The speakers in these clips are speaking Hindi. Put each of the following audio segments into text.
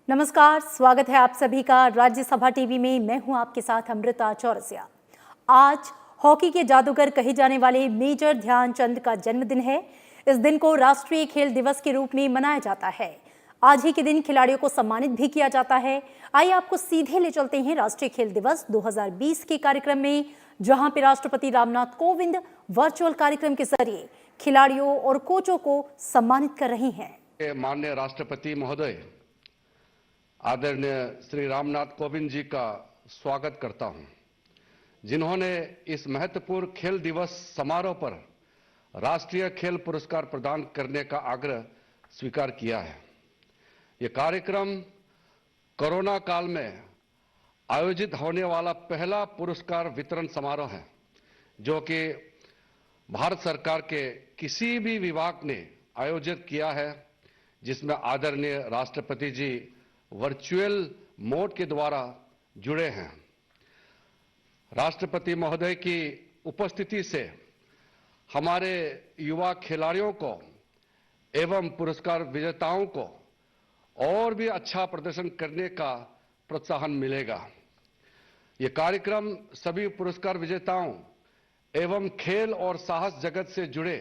नमस्कार, स्वागत है आप सभी का राज्यसभा टीवी में। मैं हूं आपके साथ अमृता चौरसिया। आज हॉकी के जादूगर कहे जाने वाले मेजर ध्यानचंद का जन्मदिन है। इस दिन को राष्ट्रीय खेल दिवस के रूप में मनाया जाता है। आज ही के दिन खिलाड़ियों को सम्मानित भी किया जाता है। आइए आपको सीधे ले चलते हैं राष्ट्रीय खेल दिवस 2020 के कार्यक्रम में, जहां पे राष्ट्रपति रामनाथ कोविंद वर्चुअल कार्यक्रम के जरिए खिलाड़ियों और कोचों को सम्मानित कर रहे हैं। माननीय राष्ट्रपति महोदय आदरणीय श्री रामनाथ कोविंद जी का स्वागत करता हूं, जिन्होंने इस महत्वपूर्ण खेल दिवस समारोह पर राष्ट्रीय खेल पुरस्कार प्रदान करने का आग्रह स्वीकार किया है। यह कार्यक्रम कोरोना काल में आयोजित होने वाला पहला पुरस्कार वितरण समारोह है, जो कि भारत सरकार के किसी भी विभाग ने आयोजित किया है, जिसमें आदरणीय राष्ट्रपति जी वर्चुअल मोड के द्वारा जुड़े हैं। राष्ट्रपति महोदय की उपस्थिति से हमारे युवा खिलाड़ियों को एवं पुरस्कार विजेताओं को और भी अच्छा प्रदर्शन करने का प्रोत्साहन मिलेगा। ये कार्यक्रम सभी पुरस्कार विजेताओं एवं खेल और साहस जगत से जुड़े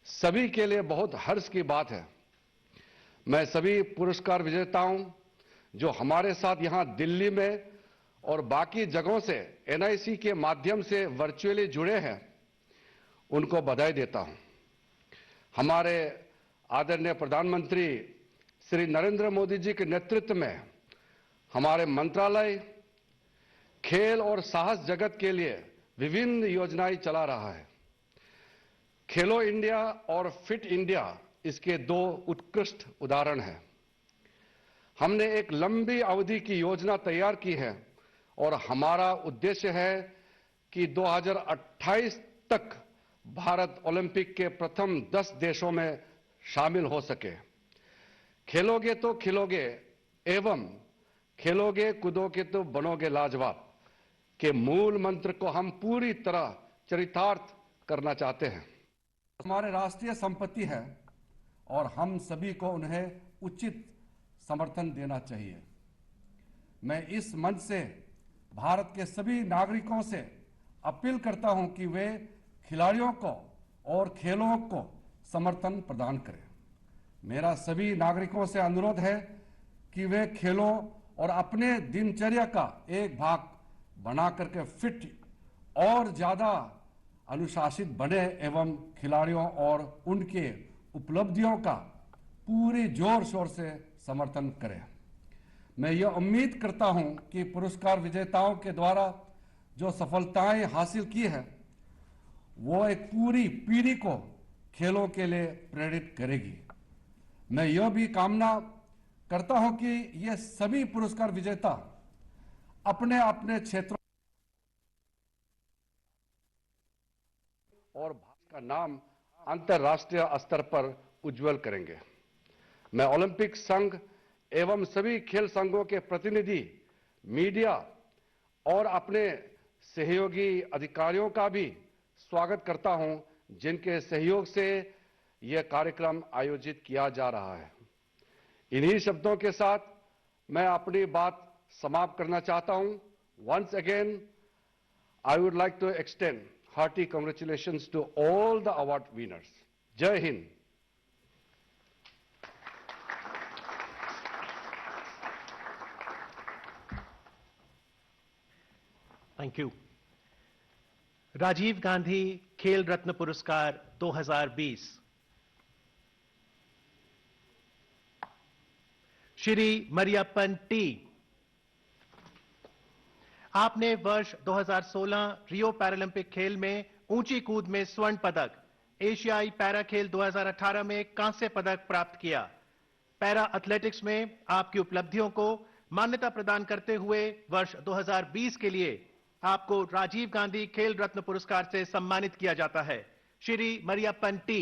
सभी के लिए बहुत हर्ष की बात है। मैं सभी पुरस्कार विजेताओं जो हमारे साथ यहां दिल्ली में और बाकी जगहों से एनआईसी के माध्यम से वर्चुअली जुड़े हैं, उनको बधाई देता हूं। हमारे आदरणीय प्रधानमंत्री श्री नरेंद्र मोदी जी के नेतृत्व में हमारे मंत्रालय खेल और साहस जगत के लिए विभिन्न योजनाएं चला रहा है। खेलो इंडिया और फिट इंडिया इसके दो उत्कृष्ट उदाहरण हैं। हमने एक लंबी अवधि की योजना तैयार की है और हमारा उद्देश्य है कि 2028 तक भारत ओलंपिक के प्रथम 10 देशों में शामिल हो सके। खेलोगे तो खिलोगे एवं खेलोगे कूदोगे तो बनोगे लाजवाब के मूल मंत्र को हम पूरी तरह चरितार्थ करना चाहते हैं। हमारे राष्ट्रीय संपत्ति है और हम सभी को उन्हें उचित समर्थन देना चाहिए। मैं इस मंच से भारत के सभी नागरिकों से अपील करता हूं कि वे खिलाड़ियों को और खेलों को समर्थन प्रदान करें। मेरा सभी नागरिकों से अनुरोध है कि वे खेलों और अपने दिनचर्या का एक भाग बना करके फिट और ज्यादा अनुशासित बने एवं खिलाड़ियों और उनके उपलब्धियों का पूरी जोर शोर से समर्थन करें। मैं यह उम्मीद करता हूं कि पुरस्कार विजेताओं के द्वारा जो सफलताएं हासिल की है, वो एक पूरी पीढ़ी को खेलों के लिए प्रेरित करेगी। मैं यह भी कामना करता हूं कि ये सभी पुरस्कार विजेता अपने अपने क्षेत्रों और भारत का नाम अंतर्राष्ट्रीय स्तर पर उज्जवल करेंगे। मैं ओलंपिक संघ एवं सभी खेल संघों के प्रतिनिधि, मीडिया और अपने सहयोगी अधिकारियों का भी स्वागत करता हूं, जिनके सहयोग से यह कार्यक्रम आयोजित किया जा रहा है। इन्हीं शब्दों के साथ मैं अपनी बात समाप्त करना चाहता हूं। Once again I would like to extend hearty congratulations to all the award winners. Jai Hind. Thank you. Rajiv Gandhi Khel Ratna पुरस्कार 2020 श्री मरियप्पन टी, आपने वर्ष 2016 रियो पैरालंपिक खेल में ऊंची कूद में स्वर्ण पदक, एशियाई पैरा खेल 2018 में कांस्य पदक प्राप्त किया। पैरा एथलेटिक्स में आपकी उपलब्धियों को मान्यता प्रदान करते हुए वर्ष 2020 के लिए आपको राजीव गांधी खेल रत्न पुरस्कार से सम्मानित किया जाता है। श्री मरियप्पन टी।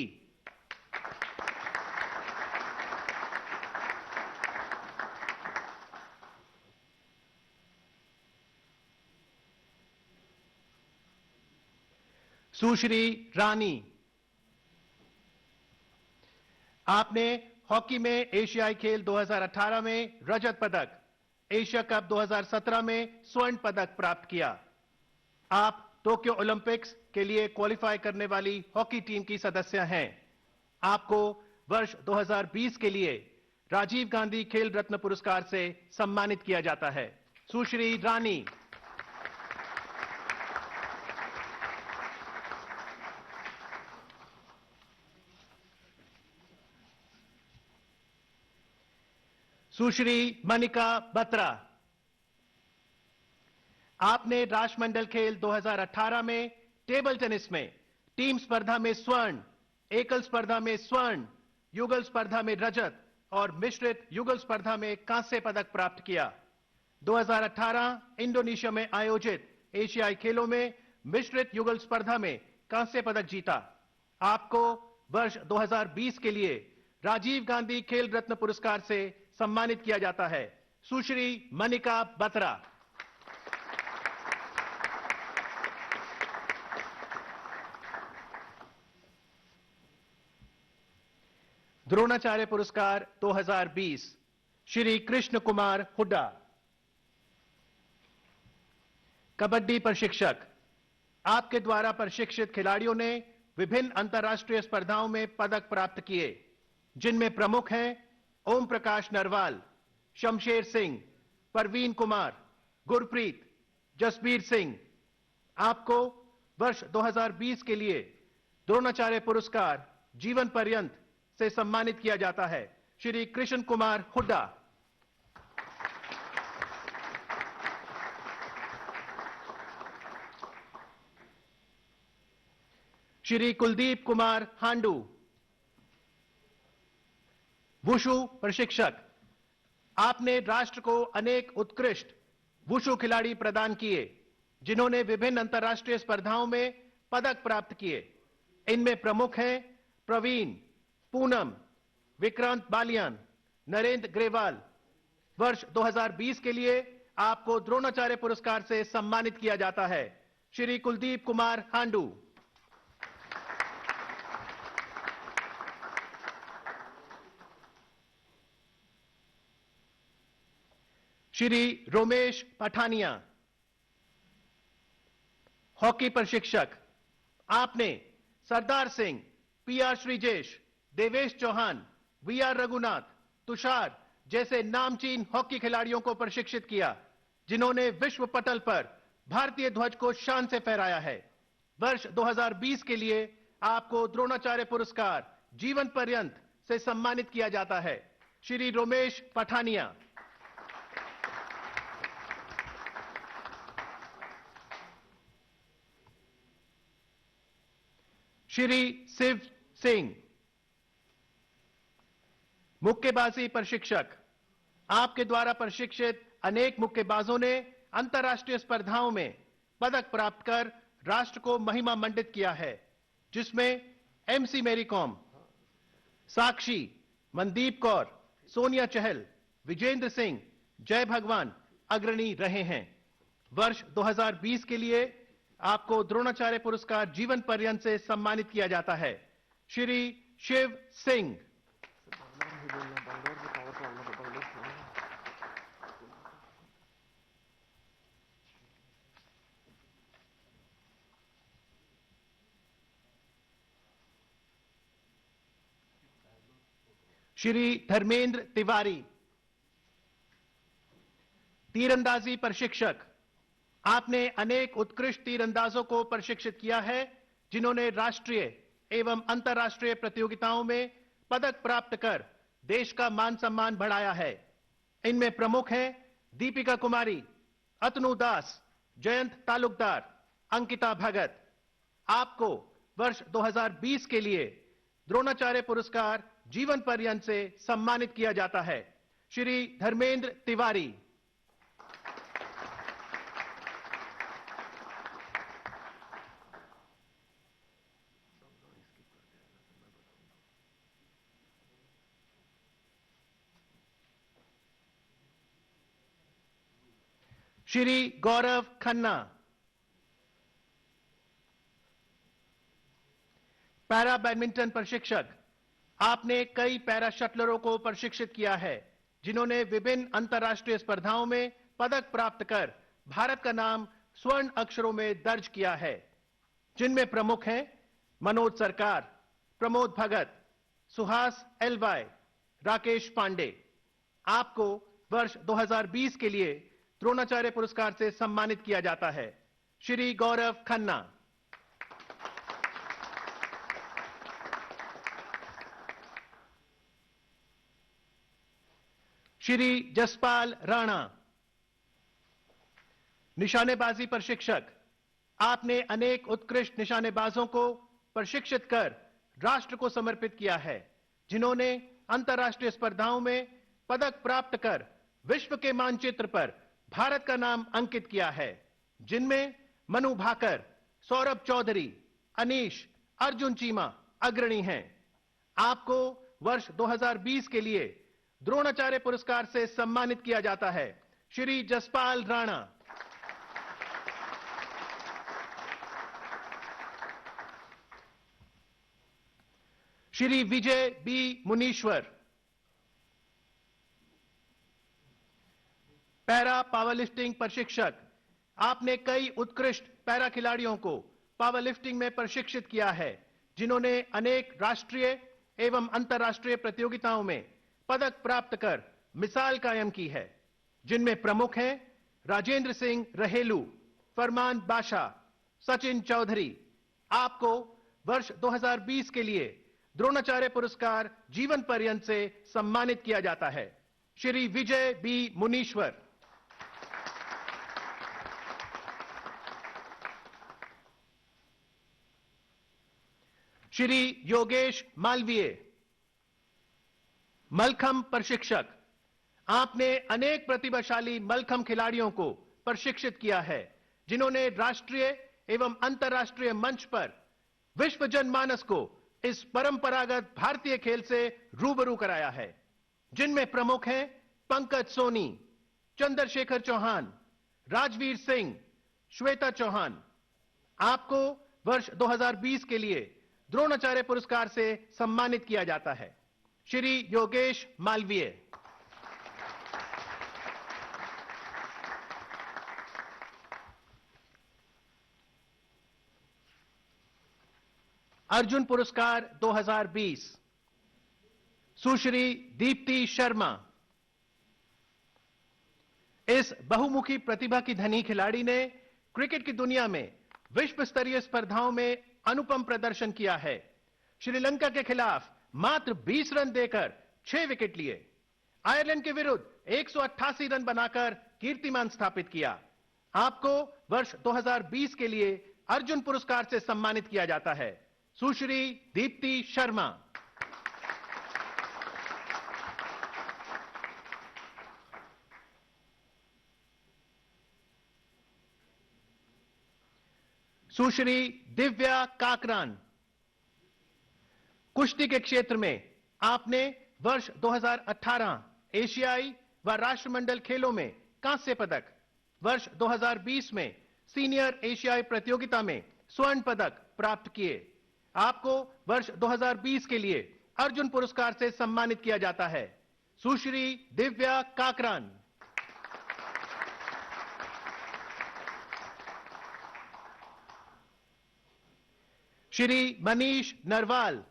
सुश्री रानी, आपने हॉकी में एशियाई खेल 2018 में रजत पदक, एशिया कप 2017 में स्वर्ण पदक प्राप्त किया। आप टोक्यो ओलंपिक्स के लिए क्वालिफाई करने वाली हॉकी टीम की सदस्य हैं। आपको वर्ष 2020 के लिए राजीव गांधी खेल रत्न पुरस्कार से सम्मानित किया जाता है। सुश्री रानी। सुश्री मनिका बत्रा। आपने राष्ट्रमंडल खेल 2018 में टेबल टेनिस में टीम स्पर्धा में स्वर्ण, एकल स्पर्धा में स्वर्ण, युगल स्पर्धा में रजत और मिश्रित युगल स्पर्धा में कांस्य पदक प्राप्त किया। 2018 इंडोनेशिया में आयोजित एशियाई खेलों में मिश्रित युगल स्पर्धा में कांस्य पदक जीता। आपको वर्ष 2020 के लिए राजीव गांधी खेल रत्न पुरस्कार से सम्मानित किया जाता है। सुश्री मनिका बत्रा। द्रोणाचार्य पुरस्कार 2020 श्री कृष्ण कुमार हुड्डा। कबड्डी प्रशिक्षक। आपके द्वारा प्रशिक्षित खिलाड़ियों ने विभिन्न अंतर्राष्ट्रीय स्पर्धाओं में पदक प्राप्त किए, जिनमें प्रमुख हैं ओम प्रकाश नरवाल, शमशेर सिंह, परवीन कुमार, गुरप्रीत, जसबीर सिंह। आपको वर्ष 2020 के लिए द्रोणाचार्य पुरस्कार जीवन पर्यंत से सम्मानित किया जाता है। श्री कृष्ण कुमार हुड्डा। श्री कुलदीप कुमार हांडू। वुशु प्रशिक्षक। आपने राष्ट्र को अनेक उत्कृष्ट वुशु खिलाड़ी प्रदान किए, जिन्होंने विभिन्न अंतर्राष्ट्रीय स्पर्धाओं में पदक प्राप्त किए। इनमें प्रमुख हैं प्रवीण, पूनम, विक्रांत बालियान, नरेंद्र ग्रेवाल। वर्ष 2020 के लिए आपको द्रोणाचार्य पुरस्कार से सम्मानित किया जाता है। श्री कुलदीप कुमार हांडू। श्री रोमेश पठानिया। हॉकी प्रशिक्षक। आपने सरदार सिंह, पीआर श्रीजेश, देवेश चौहान, वीआर रघुनाथ, तुषार जैसे नामचीन हॉकी खिलाड़ियों को प्रशिक्षित किया, जिन्होंने विश्व पटल पर भारतीय ध्वज को शान से फहराया है। वर्ष 2020 के लिए आपको द्रोणाचार्य पुरस्कार जीवन पर्यंत से सम्मानित किया जाता है। श्री रोमेश पठानिया। श्री शिव सिंह। मुक्केबाजी प्रशिक्षक। आपके द्वारा प्रशिक्षित अनेक मुक्केबाजों ने अंतर्राष्ट्रीय स्पर्धाओं में पदक प्राप्त कर राष्ट्र को महिमा मंडित किया है, जिसमें एमसी मैरी कॉम, साक्षी, मनदीप कौर, सोनिया चहल, विजेंद्र सिंह, जय भगवान अग्रणी रहे हैं। वर्ष 2020 के लिए आपको द्रोणाचार्य पुरस्कार जीवन पर्यंत से सम्मानित किया जाता है। श्री शिव सिंह। श्री धर्मेंद्र तिवारी। तीरंदाजी प्रशिक्षक। आपने अनेक उत्कृष्ट तीरंदाजों को प्रशिक्षित किया है, जिन्होंने राष्ट्रीय एवं अंतर्राष्ट्रीय प्रतियोगिताओं में पदक प्राप्त कर देश का मान सम्मान बढ़ाया है। इनमें प्रमुख हैं दीपिका कुमारी, अतनु दास, जयंत तालुकदार, अंकिता भगत। आपको वर्ष 2020 के लिए द्रोणाचार्य पुरस्कार जीवन पर्यंत से सम्मानित किया जाता है। श्री धर्मेंद्र तिवारी। श्री गौरव खन्ना। पैरा बैडमिंटन प्रशिक्षक। आपने कई पैरा शटलरों को प्रशिक्षित किया है, जिन्होंने विभिन्न अंतर्राष्ट्रीय स्पर्धाओं में पदक प्राप्त कर भारत का नाम स्वर्ण अक्षरों में दर्ज किया है, जिनमें प्रमुख हैं मनोज सरकार, प्रमोद भगत, सुहास एलवाई, राकेश पांडे। आपको वर्ष 2020 के लिए द्रोणाचार्य पुरस्कार से सम्मानित किया जाता है। श्री गौरव खन्ना। श्री जसपाल राणा, निशानेबाजी प्रशिक्षक। आपने अनेक उत्कृष्ट निशानेबाजों को प्रशिक्षित कर राष्ट्र को समर्पित किया है, जिन्होंने अंतर्राष्ट्रीय स्पर्धाओं में पदक प्राप्त कर विश्व के मानचित्र पर भारत का नाम अंकित किया है, जिनमें मनु भाकर, सौरभ चौधरी, अनीश, अर्जुन चीमा अग्रणी हैं। आपको वर्ष 2020 के लिए द्रोणाचार्य पुरस्कार से सम्मानित किया जाता है। श्री जसपाल राणा। श्री विजय बी मुनीश्वर, पैरा पावरलिफ्टिंग प्रशिक्षक। आपने कई उत्कृष्ट पैरा खिलाड़ियों को पावरलिफ्टिंग में प्रशिक्षित किया है, जिन्होंने अनेक राष्ट्रीय एवं अंतर्राष्ट्रीय प्रतियोगिताओं में पदक प्राप्त कर मिसाल कायम की है, जिनमें प्रमुख हैं राजेंद्र सिंह रहेलू, फरमान बाशा, सचिन चौधरी। आपको वर्ष 2020 के लिए द्रोणाचार्य पुरस्कार जीवन पर्यंत से सम्मानित किया जाता है। श्री विजय बी मुनीश्वर। श्री योगेश मालवीय, मलखंब प्रशिक्षक। आपने अनेक प्रतिभाशाली मलखंब खिलाड़ियों को प्रशिक्षित किया है, जिन्होंने राष्ट्रीय एवं अंतर्राष्ट्रीय मंच पर विश्व जनमानस को इस परंपरागत भारतीय खेल से रूबरू कराया है, जिनमें प्रमुख हैं पंकज सोनी, चंद्रशेखर चौहान, राजवीर सिंह, श्वेता चौहान। आपको वर्ष 2020 के लिए द्रोणाचार्य पुरस्कार से सम्मानित किया जाता है। श्री योगेश मालवीय। अर्जुन पुरस्कार 2020 सुश्री दीप्ति शर्मा। इस बहुमुखी प्रतिभा की धनी खिलाड़ी ने क्रिकेट की दुनिया में विश्व स्तरीय स्पर्धाओं में अनुपम प्रदर्शन किया है। श्रीलंका के खिलाफ मात्र 20 रन देकर 6 विकेट लिए। आयरलैंड के विरुद्ध 188 रन बनाकर कीर्तिमान स्थापित किया। आपको वर्ष 2020 के लिए अर्जुन पुरस्कार से सम्मानित किया जाता है। सुश्री दीप्ति शर्मा। सुश्री दिव्या काकरान, कुश्ती के क्षेत्र में आपने वर्ष 2018 एशियाई व राष्ट्रमंडल खेलों में कांस्य पदक, वर्ष 2020 में सीनियर एशियाई प्रतियोगिता में स्वर्ण पदक प्राप्त किए। आपको वर्ष 2020 के लिए अर्जुन पुरस्कार से सम्मानित किया जाता है। सुश्री दिव्या काकरान। श्री मनीष नरवाल,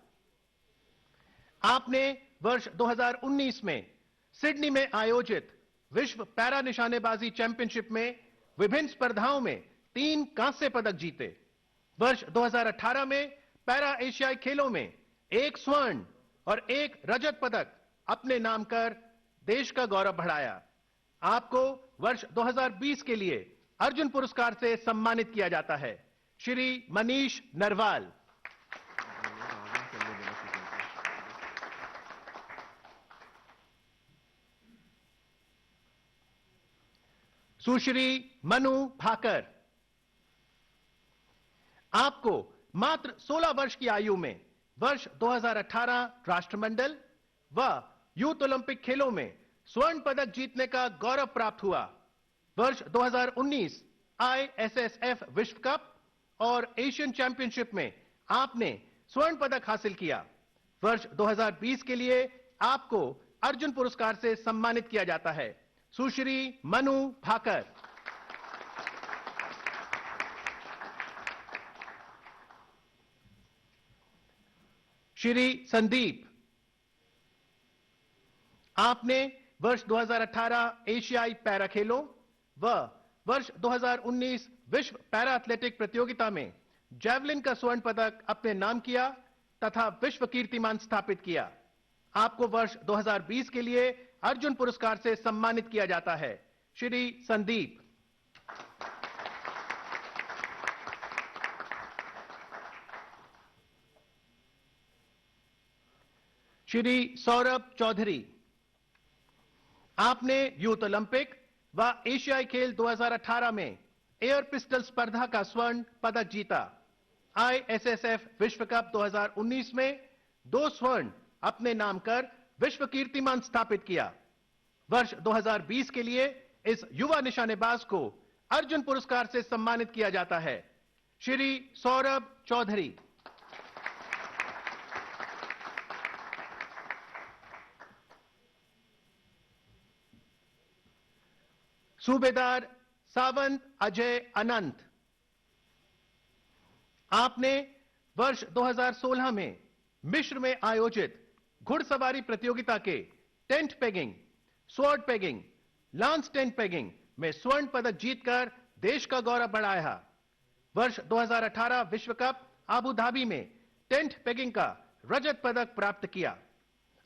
आपने वर्ष 2019 में सिडनी में आयोजित विश्व पैरा निशानेबाजी चैंपियनशिप में विभिन्न स्पर्धाओं में 3 कांस्य पदक जीते। वर्ष 2018 में पैरा एशियाई खेलों में 1 स्वर्ण और 1 रजत पदक अपने नाम कर देश का गौरव बढ़ाया। आपको वर्ष 2020 के लिए अर्जुन पुरस्कार से सम्मानित किया जाता है। श्री मनीष नरवाल। सुश्री मनु भाकर, आपको मात्र 16 वर्ष की आयु में वर्ष 2018 राष्ट्रमंडल व यूथ ओलंपिक खेलों में स्वर्ण पदक जीतने का गौरव प्राप्त हुआ। वर्ष 2019 ISSF विश्व कप और एशियन चैंपियनशिप में आपने स्वर्ण पदक हासिल किया। वर्ष 2020 के लिए आपको अर्जुन पुरस्कार से सम्मानित किया जाता है सुश्री मनु भाकर। श्री संदीप, आपने वर्ष 2018 एशियाई पैरा खेलों व वर्ष 2019 विश्व पैरा एथलेटिक प्रतियोगिता में जैवलिन का स्वर्ण पदक अपने नाम किया तथा विश्व कीर्तिमान स्थापित किया। आपको वर्ष 2020 के लिए अर्जुन पुरस्कार से सम्मानित किया जाता है श्री संदीप। श्री सौरभ चौधरी, आपने यूथ ओलंपिक व एशियाई खेल 2018 में एयर पिस्टल स्पर्धा का स्वर्ण पदक जीता। ISSF विश्व कप 2019 में 2 स्वर्ण अपने नाम कर विश्व कीर्तिमान स्थापित किया। वर्ष 2020 के लिए इस युवा निशानेबाज को अर्जुन पुरस्कार से सम्मानित किया जाता है श्री सौरभ चौधरी। सूबेदार सावंत अजय अनंत, आपने वर्ष 2016 में मिस्र में आयोजित घुड़सवारी प्रतियोगिता के tent pegging, sword pegging, lance tent pegging में स्वर्ण पदक जीतकर देश का गौरव बढ़ाया। वर्ष 2018 विश्व कप अबू धाबी में टेंट पेगिंग का रजत पदक प्राप्त किया।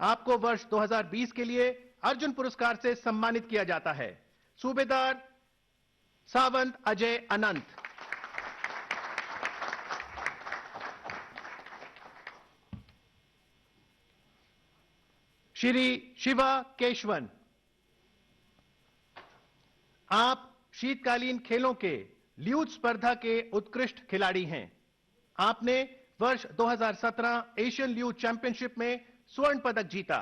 आपको वर्ष 2020 के लिए अर्जुन पुरस्कार से सम्मानित किया जाता है सूबेदार सावंत अजय अनंत। श्री शिवा केशवन, आप शीतकालीन खेलों के ल्यूज स्पर्धा के उत्कृष्ट खिलाड़ी हैं। आपने वर्ष 2017 एशियन ल्यूज चैंपियनशिप में स्वर्ण पदक जीता।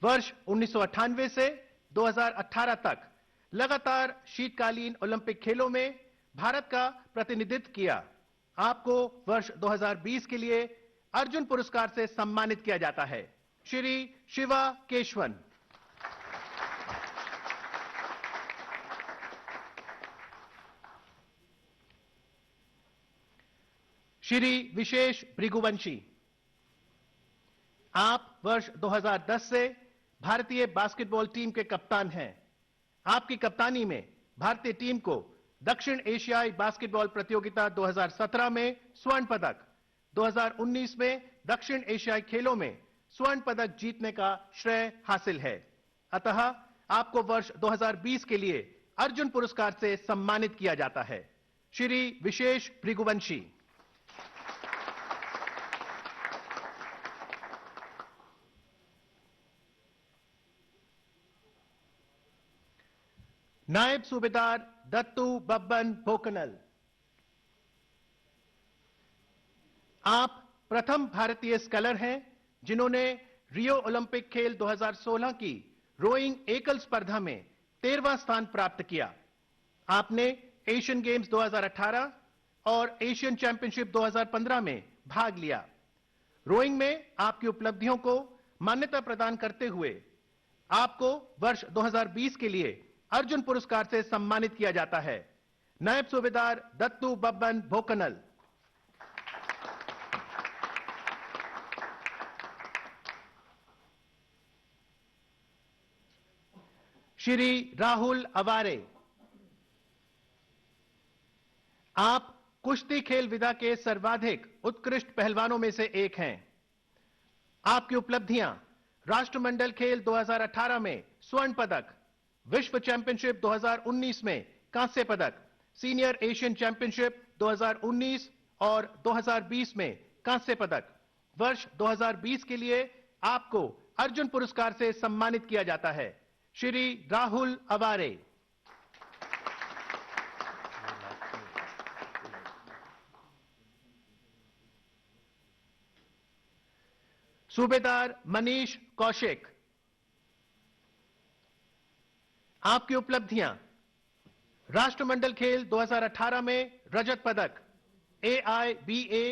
वर्ष 1998 से 2018 तक लगातार शीतकालीन ओलंपिक खेलों में भारत का प्रतिनिधित्व किया। आपको वर्ष 2020 के लिए अर्जुन पुरस्कार से सम्मानित किया जाता है श्री शिवा केशवन। श्री विशेष भृगुवंशी, आप वर्ष 2010 से भारतीय बास्केटबॉल टीम के कप्तान हैं। आपकी कप्तानी में भारतीय टीम को दक्षिण एशियाई बास्केटबॉल प्रतियोगिता 2017 में स्वर्ण पदक, 2019 में दक्षिण एशियाई खेलों में स्वर्ण पदक जीतने का श्रेय हासिल है। अतः आपको वर्ष 2020 के लिए अर्जुन पुरस्कार से सम्मानित किया जाता है श्री विशेष भृगुवंशी। नायब सूबेदार दत्तू बब्बन भोकनल, आप प्रथम भारतीय स्कलर हैं जिन्होंने रियो ओलंपिक खेल 2016 की रोइंग एकल स्पर्धा में 13वां स्थान प्राप्त किया। आपने एशियन गेम्स 2018 और एशियन चैंपियनशिप 2015 में भाग लिया। रोइंग में आपकी उपलब्धियों को मान्यता प्रदान करते हुए आपको वर्ष 2020 के लिए अर्जुन पुरस्कार से सम्मानित किया जाता है नायब सूबेदार दत्तू बब्बन भोकनल। श्री राहुल अवारे, आप कुश्ती खेल विधा के सर्वाधिक उत्कृष्ट पहलवानों में से एक हैं। आपकी उपलब्धियां राष्ट्रमंडल खेल 2018 में स्वर्ण पदक, विश्व चैंपियनशिप 2019 में कांस्य पदक, सीनियर एशियन चैंपियनशिप 2019 और 2020 में कांस्य पदक। वर्ष 2020 के लिए आपको अर्जुन पुरस्कार से सम्मानित किया जाता है श्री राहुल अवारे। सूबेदार मनीष कौशिक, आपकी उपलब्धियां राष्ट्रमंडल खेल 2018 में रजत पदक, AIBA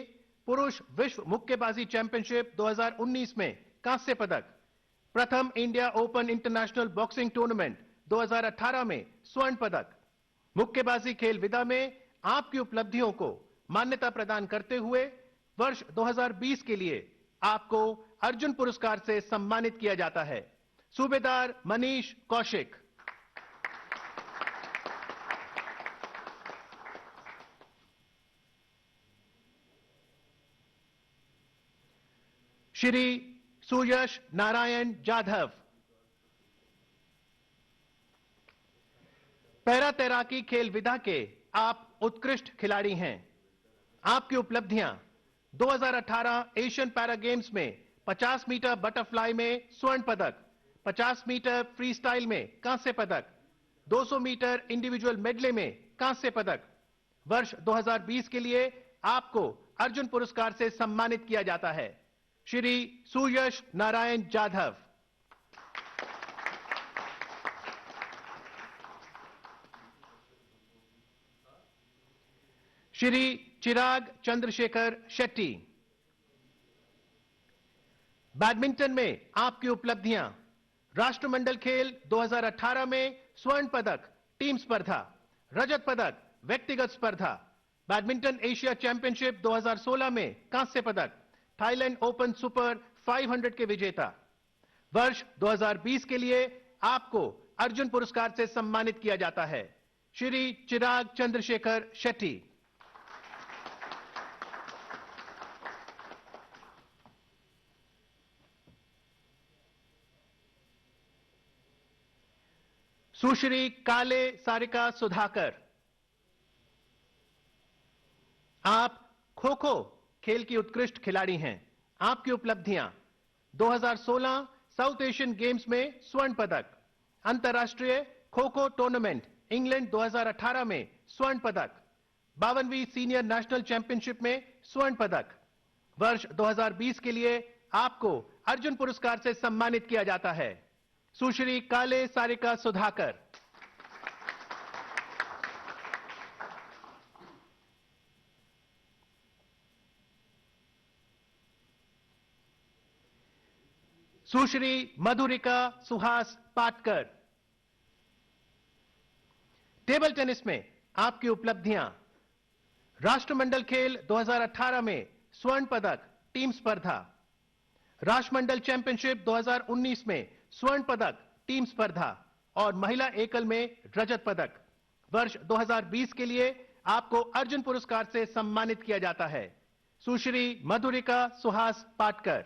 पुरुष विश्व मुक्केबाजी चैंपियनशिप 2019 में कांस्य पदक, प्रथम India open international boxing tournament 2018 में स्वर्ण पदक। मुक्केबाजी खेल विदा में आपकी उपलब्धियों को मान्यता प्रदान करते हुए वर्ष 2020 के लिए आपको अर्जुन पुरस्कार से सम्मानित किया जाता है। सूबेदार मनीष कौशिक। श्री सुयश नारायण जाधव। पैरा तैराकी खेल विधा के आप उत्कृष्ट खिलाड़ी हैं। आपकी उपलब्धियां 2018 एशियन पैरा गेम्स में 50 मीटर बटरफ्लाई में स्वर्ण पदक, 50 मीटर फ्री स्टाइल में कांस्य पदक, 200 मीटर इंडिविजुअल मेडले में कांस्य पदक। वर्ष 2020 के लिए आपको अर्जुन पुरस्कार से सम्मानित किया जाता है। श्री सुयश नारायण जाधव। श्री चिराग चंद्रशेखर शेट्टी। बैडमिंटन में आपकी उपलब्धियां, राष्ट्रमंडल खेल 2018 में स्वर्ण पदक टीम स्पर्धा, रजत पदक व्यक्तिगत स्पर्धा, बैडमिंटन एशिया चैंपियनशिप 2016 में कांस्य पदक, थाईलैंड ओपन सुपर 500 के विजेता। वर्ष 2020 के लिए आपको अर्जुन पुरस्कार से सम्मानित किया जाता है। श्री चिराग चंद्रशेखर शेट्टी। सुश्री काले सारिका सुधाकर। आप खो खो खेल की उत्कृष्ट खिलाड़ी हैं। आपकी उपलब्धियां 2016 साउथ एशियन गेम्स में स्वर्ण पदक, अंतर्राष्ट्रीय खो खो टूर्नामेंट इंग्लैंड 2018 में स्वर्ण पदक, 52वीं सीनियर नेशनल चैंपियनशिप में स्वर्ण पदक। वर्ष 2020 के लिए आपको अर्जुन पुरस्कार से सम्मानित किया जाता है। सुश्री काले सारिका सुधाकर। सुश्री मधुरिका सुहास पाटकर। टेबल टेनिस में आपकी उपलब्धियां, राष्ट्रमंडल खेल 2018 में स्वर्ण पदक टीम स्पर्धा, राष्ट्रमंडल चैंपियनशिप 2019 में स्वर्ण पदक टीम स्पर्धा और महिला एकल में रजत पदक। वर्ष 2020 के लिए आपको अर्जुन पुरस्कार से सम्मानित किया जाता है। सुश्री मधुरिका सुहास पाटकर।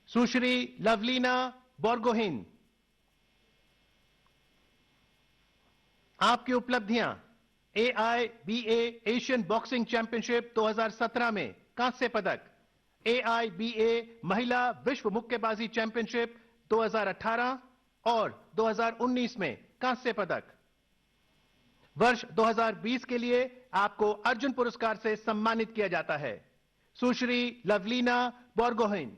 सुश्री लवलीना बोरगोहिन। आपकी उपलब्धियां, AIBA एशियन बॉक्सिंग चैंपियनशिप 2017 में कांस्य पदक, AIBA महिला विश्व मुक्केबाजी चैंपियनशिप 2018 और 2019 में कांस्य पदक। वर्ष 2020 के लिए आपको अर्जुन पुरस्कार से सम्मानित किया जाता है। सुश्री लवलीना बोरगोहिन।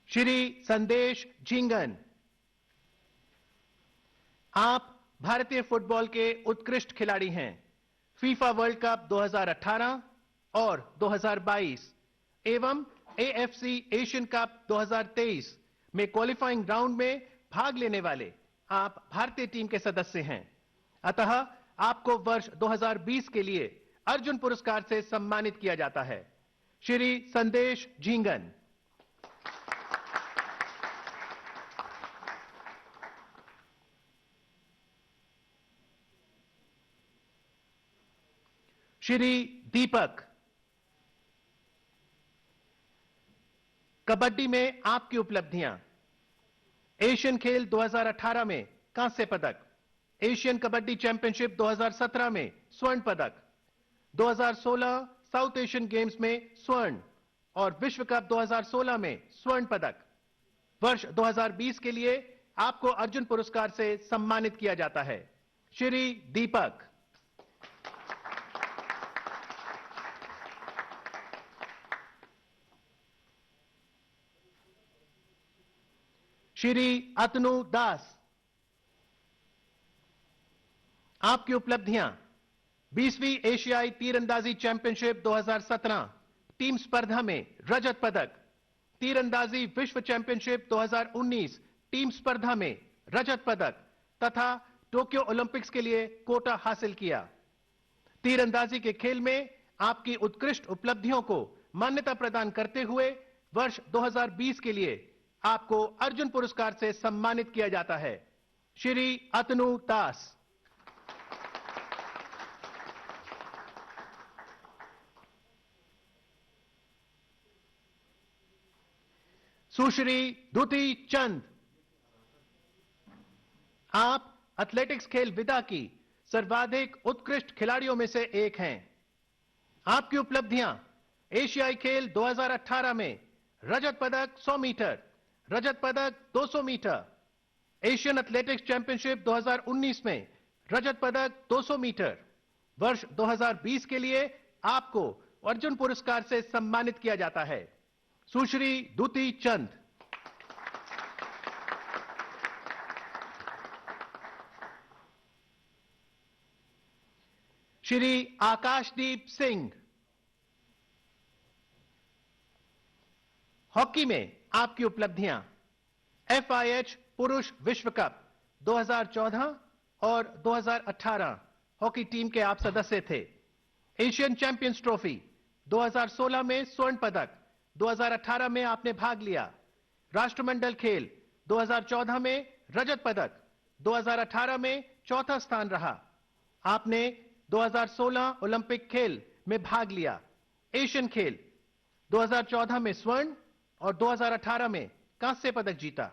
श्री संदेश झिंगन। आप भारतीय फुटबॉल के उत्कृष्ट खिलाड़ी हैं। फीफा वर्ल्ड कप 2018 और 2022 एवं AFC एशियन कप 2023 में क्वालिफाइंग राउंड में भाग लेने वाले आप भारतीय टीम के सदस्य हैं। अतः आपको वर्ष 2020 के लिए अर्जुन पुरस्कार से सम्मानित किया जाता है। श्री संदेश झिंगन। श्री दीपक। कबड्डी में आपकी उपलब्धियां, एशियन खेल 2018 में कांस्य पदक, एशियन कबड्डी चैंपियनशिप 2017 में स्वर्ण पदक, 2016 साउथ एशियन गेम्स में स्वर्ण और विश्व कप 2016 में स्वर्ण पदक। वर्ष 2020 के लिए आपको अर्जुन पुरस्कार से सम्मानित किया जाता है। श्री दीपक। श्री अतनु दास। आपकी उपलब्धियां: 20वीं एशियाई तीरंदाजी चैंपियनशिप 2017 टीम स्पर्धा में रजत पदक, तीरंदाजी विश्व चैंपियनशिप 2019 टीम स्पर्धा में रजत पदक तथा टोक्यो ओलंपिक्स के लिए कोटा हासिल किया। तीरंदाजी के खेल में आपकी उत्कृष्ट उपलब्धियों को मान्यता प्रदान करते हुए वर्ष 2020 के लिए आपको अर्जुन पुरस्कार से सम्मानित किया जाता है। श्री अतनु दास। सुश्री दुती चंद। आप एथलेटिक्स खेल विदा की सर्वाधिक उत्कृष्ट खिलाड़ियों में से एक हैं। आपकी उपलब्धियां: एशियाई खेल 2018 में रजत पदक 100 मीटर, रजत पदक 200 मीटर, एशियन एथलेटिक्स चैंपियनशिप 2019 में रजत पदक 200 मीटर। वर्ष 2020 के लिए आपको अर्जुन पुरस्कार से सम्मानित किया जाता है। सुश्री दुती चंद। श्री आकाशदीप सिंह। हॉकी में आपकी उपलब्धियां: FIH पुरुष विश्व कप 2014 और 2018 हॉकी टीम के आप सदस्य थे। एशियन चैंपियंस ट्रॉफी 2016 में स्वर्ण पदक, 2018 में आपने भाग लिया। राष्ट्रमंडल खेल 2014 में रजत पदक, 2018 में चौथा स्थान रहा। आपने 2016 ओलंपिक खेल में भाग लिया। एशियन खेल 2014 में स्वर्ण और 2018 में कांस्य पदक जीता।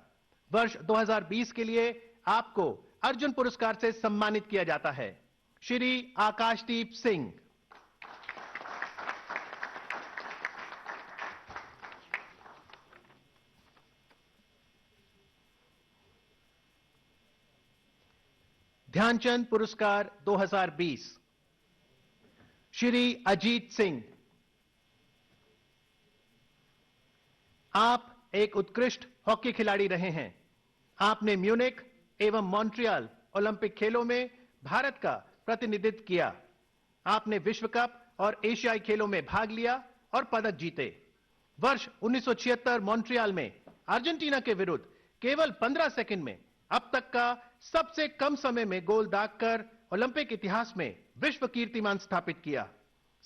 वर्ष 2020 के लिए आपको अर्जुन पुरस्कार से सम्मानित किया जाता है। श्री आकाशदीप सिंह। ध्यानचंद पुरस्कार 2020 श्री अजीत सिंह। आप एक उत्कृष्ट हॉकी खिलाड़ी रहे हैं। आपने म्यूनिख एवं मॉन्ट्रियल ओलंपिक खेलों में भारत का प्रतिनिधित्व किया। आपने विश्व कप और एशियाई खेलों में भाग लिया और पदक जीते। वर्ष 1976 मॉन्ट्रियल में अर्जेंटीना के विरुद्ध केवल 15 सेकंड में अब तक का सबसे कम समय में गोल दागकर ओलंपिक इतिहास में विश्व कीर्तिमान स्थापित किया।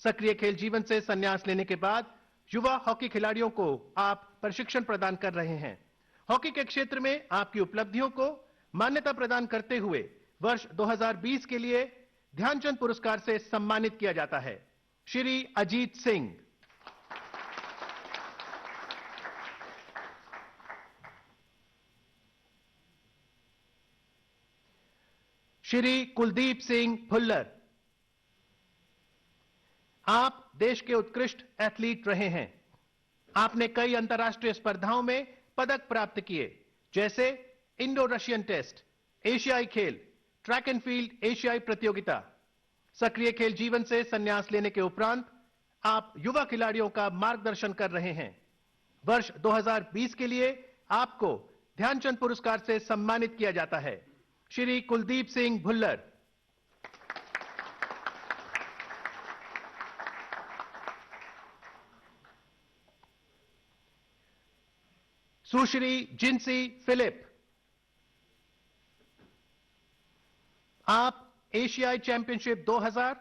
सक्रिय खेल जीवन से संन्यास लेने के बाद युवा हॉकी खिलाड़ियों को आप प्रशिक्षण प्रदान कर रहे हैं। हॉकी के क्षेत्र में आपकी उपलब्धियों को मान्यता प्रदान करते हुए वर्ष 2020 के लिए ध्यानचंद पुरस्कार से सम्मानित किया जाता है। श्री अजीत सिंह। श्री कुलदीप सिंह भुल्लर। आप देश के उत्कृष्ट एथलीट रहे हैं। आपने कई अंतर्राष्ट्रीय स्पर्धाओं में पदक प्राप्त किए, जैसे इंडो रशियन टेस्ट, एशियाई खेल, ट्रैक एंड फील्ड एशियाई प्रतियोगिता। सक्रिय खेल जीवन से संन्यास लेने के उपरांत आप युवा खिलाड़ियों का मार्गदर्शन कर रहे हैं। वर्ष 2020 के लिए आपको ध्यानचंद पुरस्कार से सम्मानित किया जाता है। श्री कुलदीप सिंह भुल्लर। सुश्री जिंसी फिलिप। आप एशियाई चैंपियनशिप 2000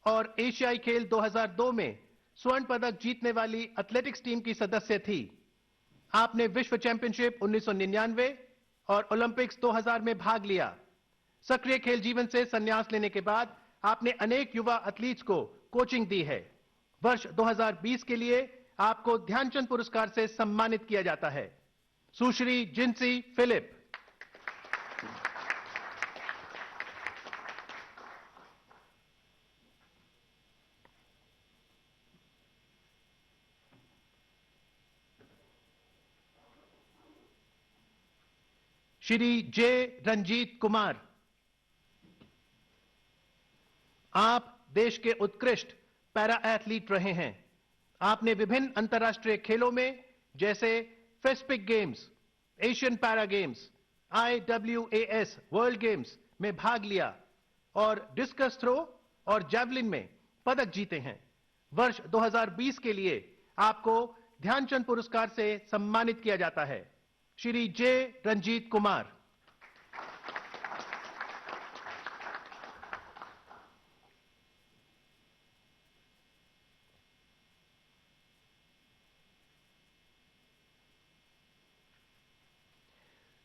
और एशियाई खेल 2002 में स्वर्ण पदक जीतने वाली एथलेटिक्स टीम की सदस्य थी। आपने विश्व चैंपियनशिप 1999 और ओलंपिक्स 2000 में भाग लिया। सक्रिय खेल जीवन से संन्यास लेने के बाद आपने अनेक युवा एथलीट्स को कोचिंग दी है। वर्ष 2020 के लिए आपको ध्यानचंद पुरस्कार से सम्मानित किया जाता है। सुश्री जिंसी फिलिप। श्री जे रंजीत कुमार। आप देश के उत्कृष्ट पैरा एथलीट रहे हैं। आपने विभिन्न अंतर्राष्ट्रीय खेलों में जैसे FESPIC games, Asian para games IWAS world games में भाग लिया और डिस्कस थ्रो और जैवलिन में पदक जीते हैं। वर्ष 2020 के लिए आपको ध्यानचंद पुरस्कार से सम्मानित किया जाता है। श्री जे रंजीत कुमार।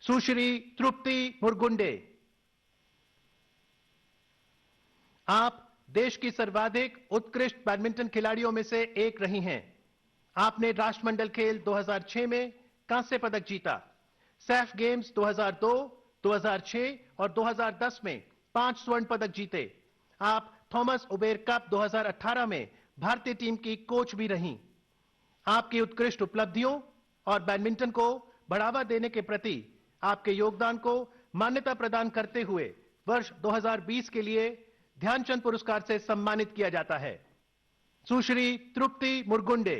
सुश्री तृप्ति मुरगुंडे। आप देश की सर्वाधिक उत्कृष्ट बैडमिंटन खिलाड़ियों में से एक रही हैं। आपने राष्ट्रमंडल खेल 2006 में कांस्य पदक जीता। सैफ गेम्स 2002, 2006 और 2010 में 5 स्वर्ण पदक जीते। आप थॉमस उबेर कप 2018 में भारतीय टीम की कोच भी रहीं। आपकी उत्कृष्ट उपलब्धियों और बैडमिंटन को बढ़ावा देने के प्रति आपके योगदान को मान्यता प्रदान करते हुए वर्ष 2020 के लिए ध्यानचंद पुरस्कार से सम्मानित किया जाता है। सुश्री तृप्ति मुरगुंडे।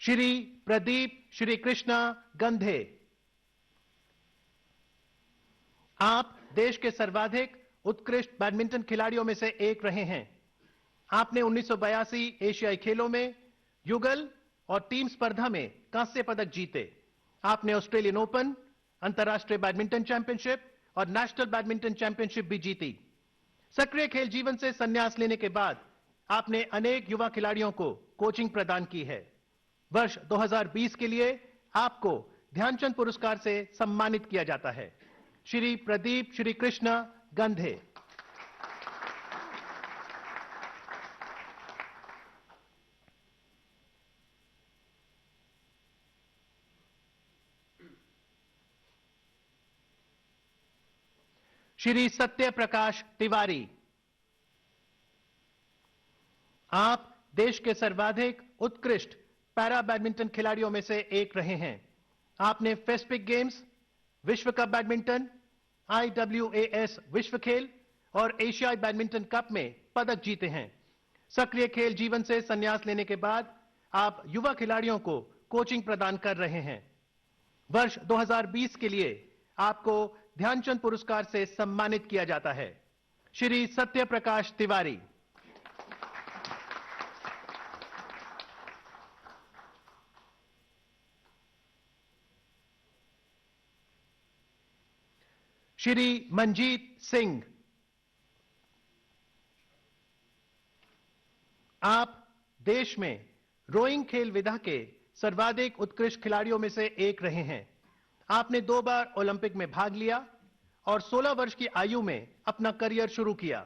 श्री प्रदीप श्री कृष्णा गंधे। आप देश के सर्वाधिक उत्कृष्ट बैडमिंटन खिलाड़ियों में से एक रहे हैं। आपने 1982 एशियाई खेलों में युगल और टीम स्पर्धा में कांस्य पदक जीते। आपने ऑस्ट्रेलियन ओपन, अंतर्राष्ट्रीय बैडमिंटन चैंपियनशिप और नेशनल बैडमिंटन चैंपियनशिप भी जीती। सक्रिय खेल जीवन से संन्यास लेने के बाद आपने अनेक युवा खिलाड़ियों को कोचिंग प्रदान की है। वर्ष 2020 के लिए आपको ध्यानचंद पुरस्कार से सम्मानित किया जाता है। श्री प्रदीप श्री कृष्णा गंधे। श्री सत्य प्रकाश तिवारी। आप देश के सर्वाधिक उत्कृष्ट पैरा बैडमिंटन खिलाड़ियों में से एक रहे हैं। आपने फेस्पिक गेम्स, विश्व कप बैडमिंटन, IWAS विश्व खेल और एशियाई बैडमिंटन कप में पदक जीते हैं। सक्रिय खेल जीवन से संन्यास लेने के बाद आप युवा खिलाड़ियों को कोचिंग प्रदान कर रहे हैं। वर्ष 2020 के लिए आपको ध्यानचंद पुरस्कार से सम्मानित किया जाता है। श्री सत्य प्रकाश तिवारी। श्री मंजीत सिंह। आप देश में रोइंग खेल विधा के सर्वाधिक उत्कृष्ट खिलाड़ियों में से एक रहे हैं। आपने 2 बार ओलंपिक में भाग लिया और 16 वर्ष की आयु में अपना करियर शुरू किया।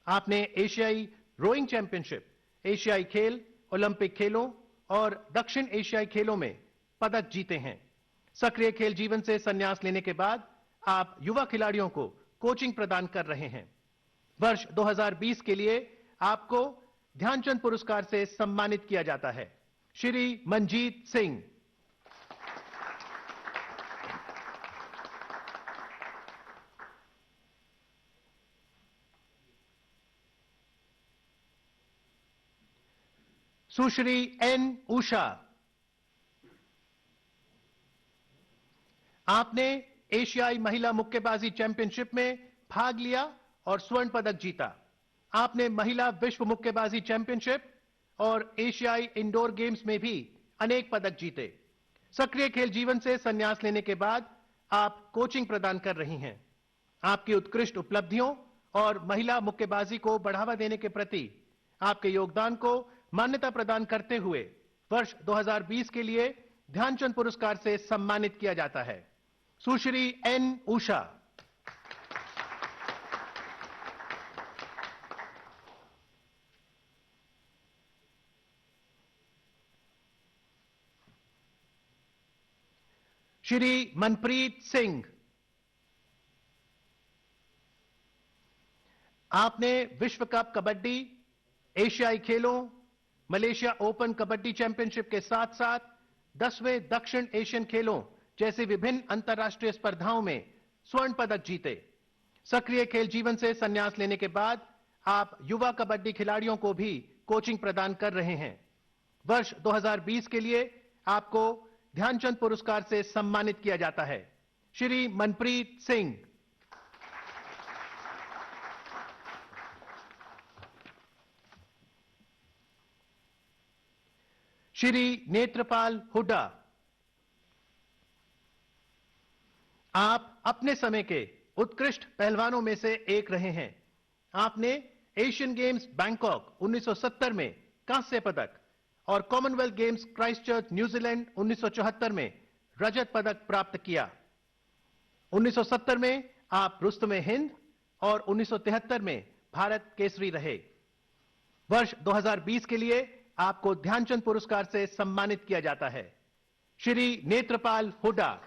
आपने एशियाई रोइंग चैंपियनशिप, एशियाई खेल, ओलंपिक खेलों और दक्षिण एशियाई खेलों में पदक जीते हैं। सक्रिय खेल जीवन से संन्यास लेने के बाद आप युवा खिलाड़ियों को कोचिंग प्रदान कर रहे हैं। वर्ष 2020 के लिए आपको ध्यानचंद पुरस्कार से सम्मानित किया जाता है। श्री मंजीत सिंह। सुश्री एन उषा। आपने एशियाई महिला मुक्केबाजी चैंपियनशिप में भाग लिया और स्वर्ण पदक जीता। आपने महिला विश्व मुक्केबाजी चैंपियनशिप और एशियाई इंडोर गेम्स में भी अनेक पदक जीते। सक्रिय खेल जीवन से संन्यास लेने के बाद आप कोचिंग प्रदान कर रही हैं। आपकी उत्कृष्ट उपलब्धियों और महिला मुक्केबाजी को बढ़ावा देने के प्रति आपके योगदान को मान्यता प्रदान करते हुए वर्ष 2020 के लिए ध्यानचंद पुरस्कार से सम्मानित किया जाता है। सुश्री एन उषा। श्री मनप्रीत सिंह। आपने विश्व कप कबड्डी, एशियाई खेलों, मलेशिया ओपन कबड्डी चैंपियनशिप के साथ साथ 10वें दक्षिण एशियन खेलों जैसे विभिन्न अंतर्राष्ट्रीय स्पर्धाओं में स्वर्ण पदक जीते। सक्रिय खेल जीवन से संन्यास लेने के बाद आप युवा कबड्डी खिलाड़ियों को भी कोचिंग प्रदान कर रहे हैं। वर्ष 2020 के लिए आपको ध्यानचंद पुरस्कार से सम्मानित किया जाता है। श्री मनप्रीत सिंह। श्री नेत्रपाल हुड्डा। आप अपने समय के उत्कृष्ट पहलवानों में से एक रहे हैं। आपने एशियन गेम्स बैंकॉक 1970 में कांस्य पदक और कॉमनवेल्थ गेम्स क्राइस्टचर्च न्यूजीलैंड 1974 में रजत पदक प्राप्त किया। 1970 में आप रुस्तमे हिंद और 1973 में भारत केसरी रहे। वर्ष 2020 के लिए आपको ध्यानचंद पुरस्कार से सम्मानित किया जाता है। श्री नेत्रपाल हुड्डा।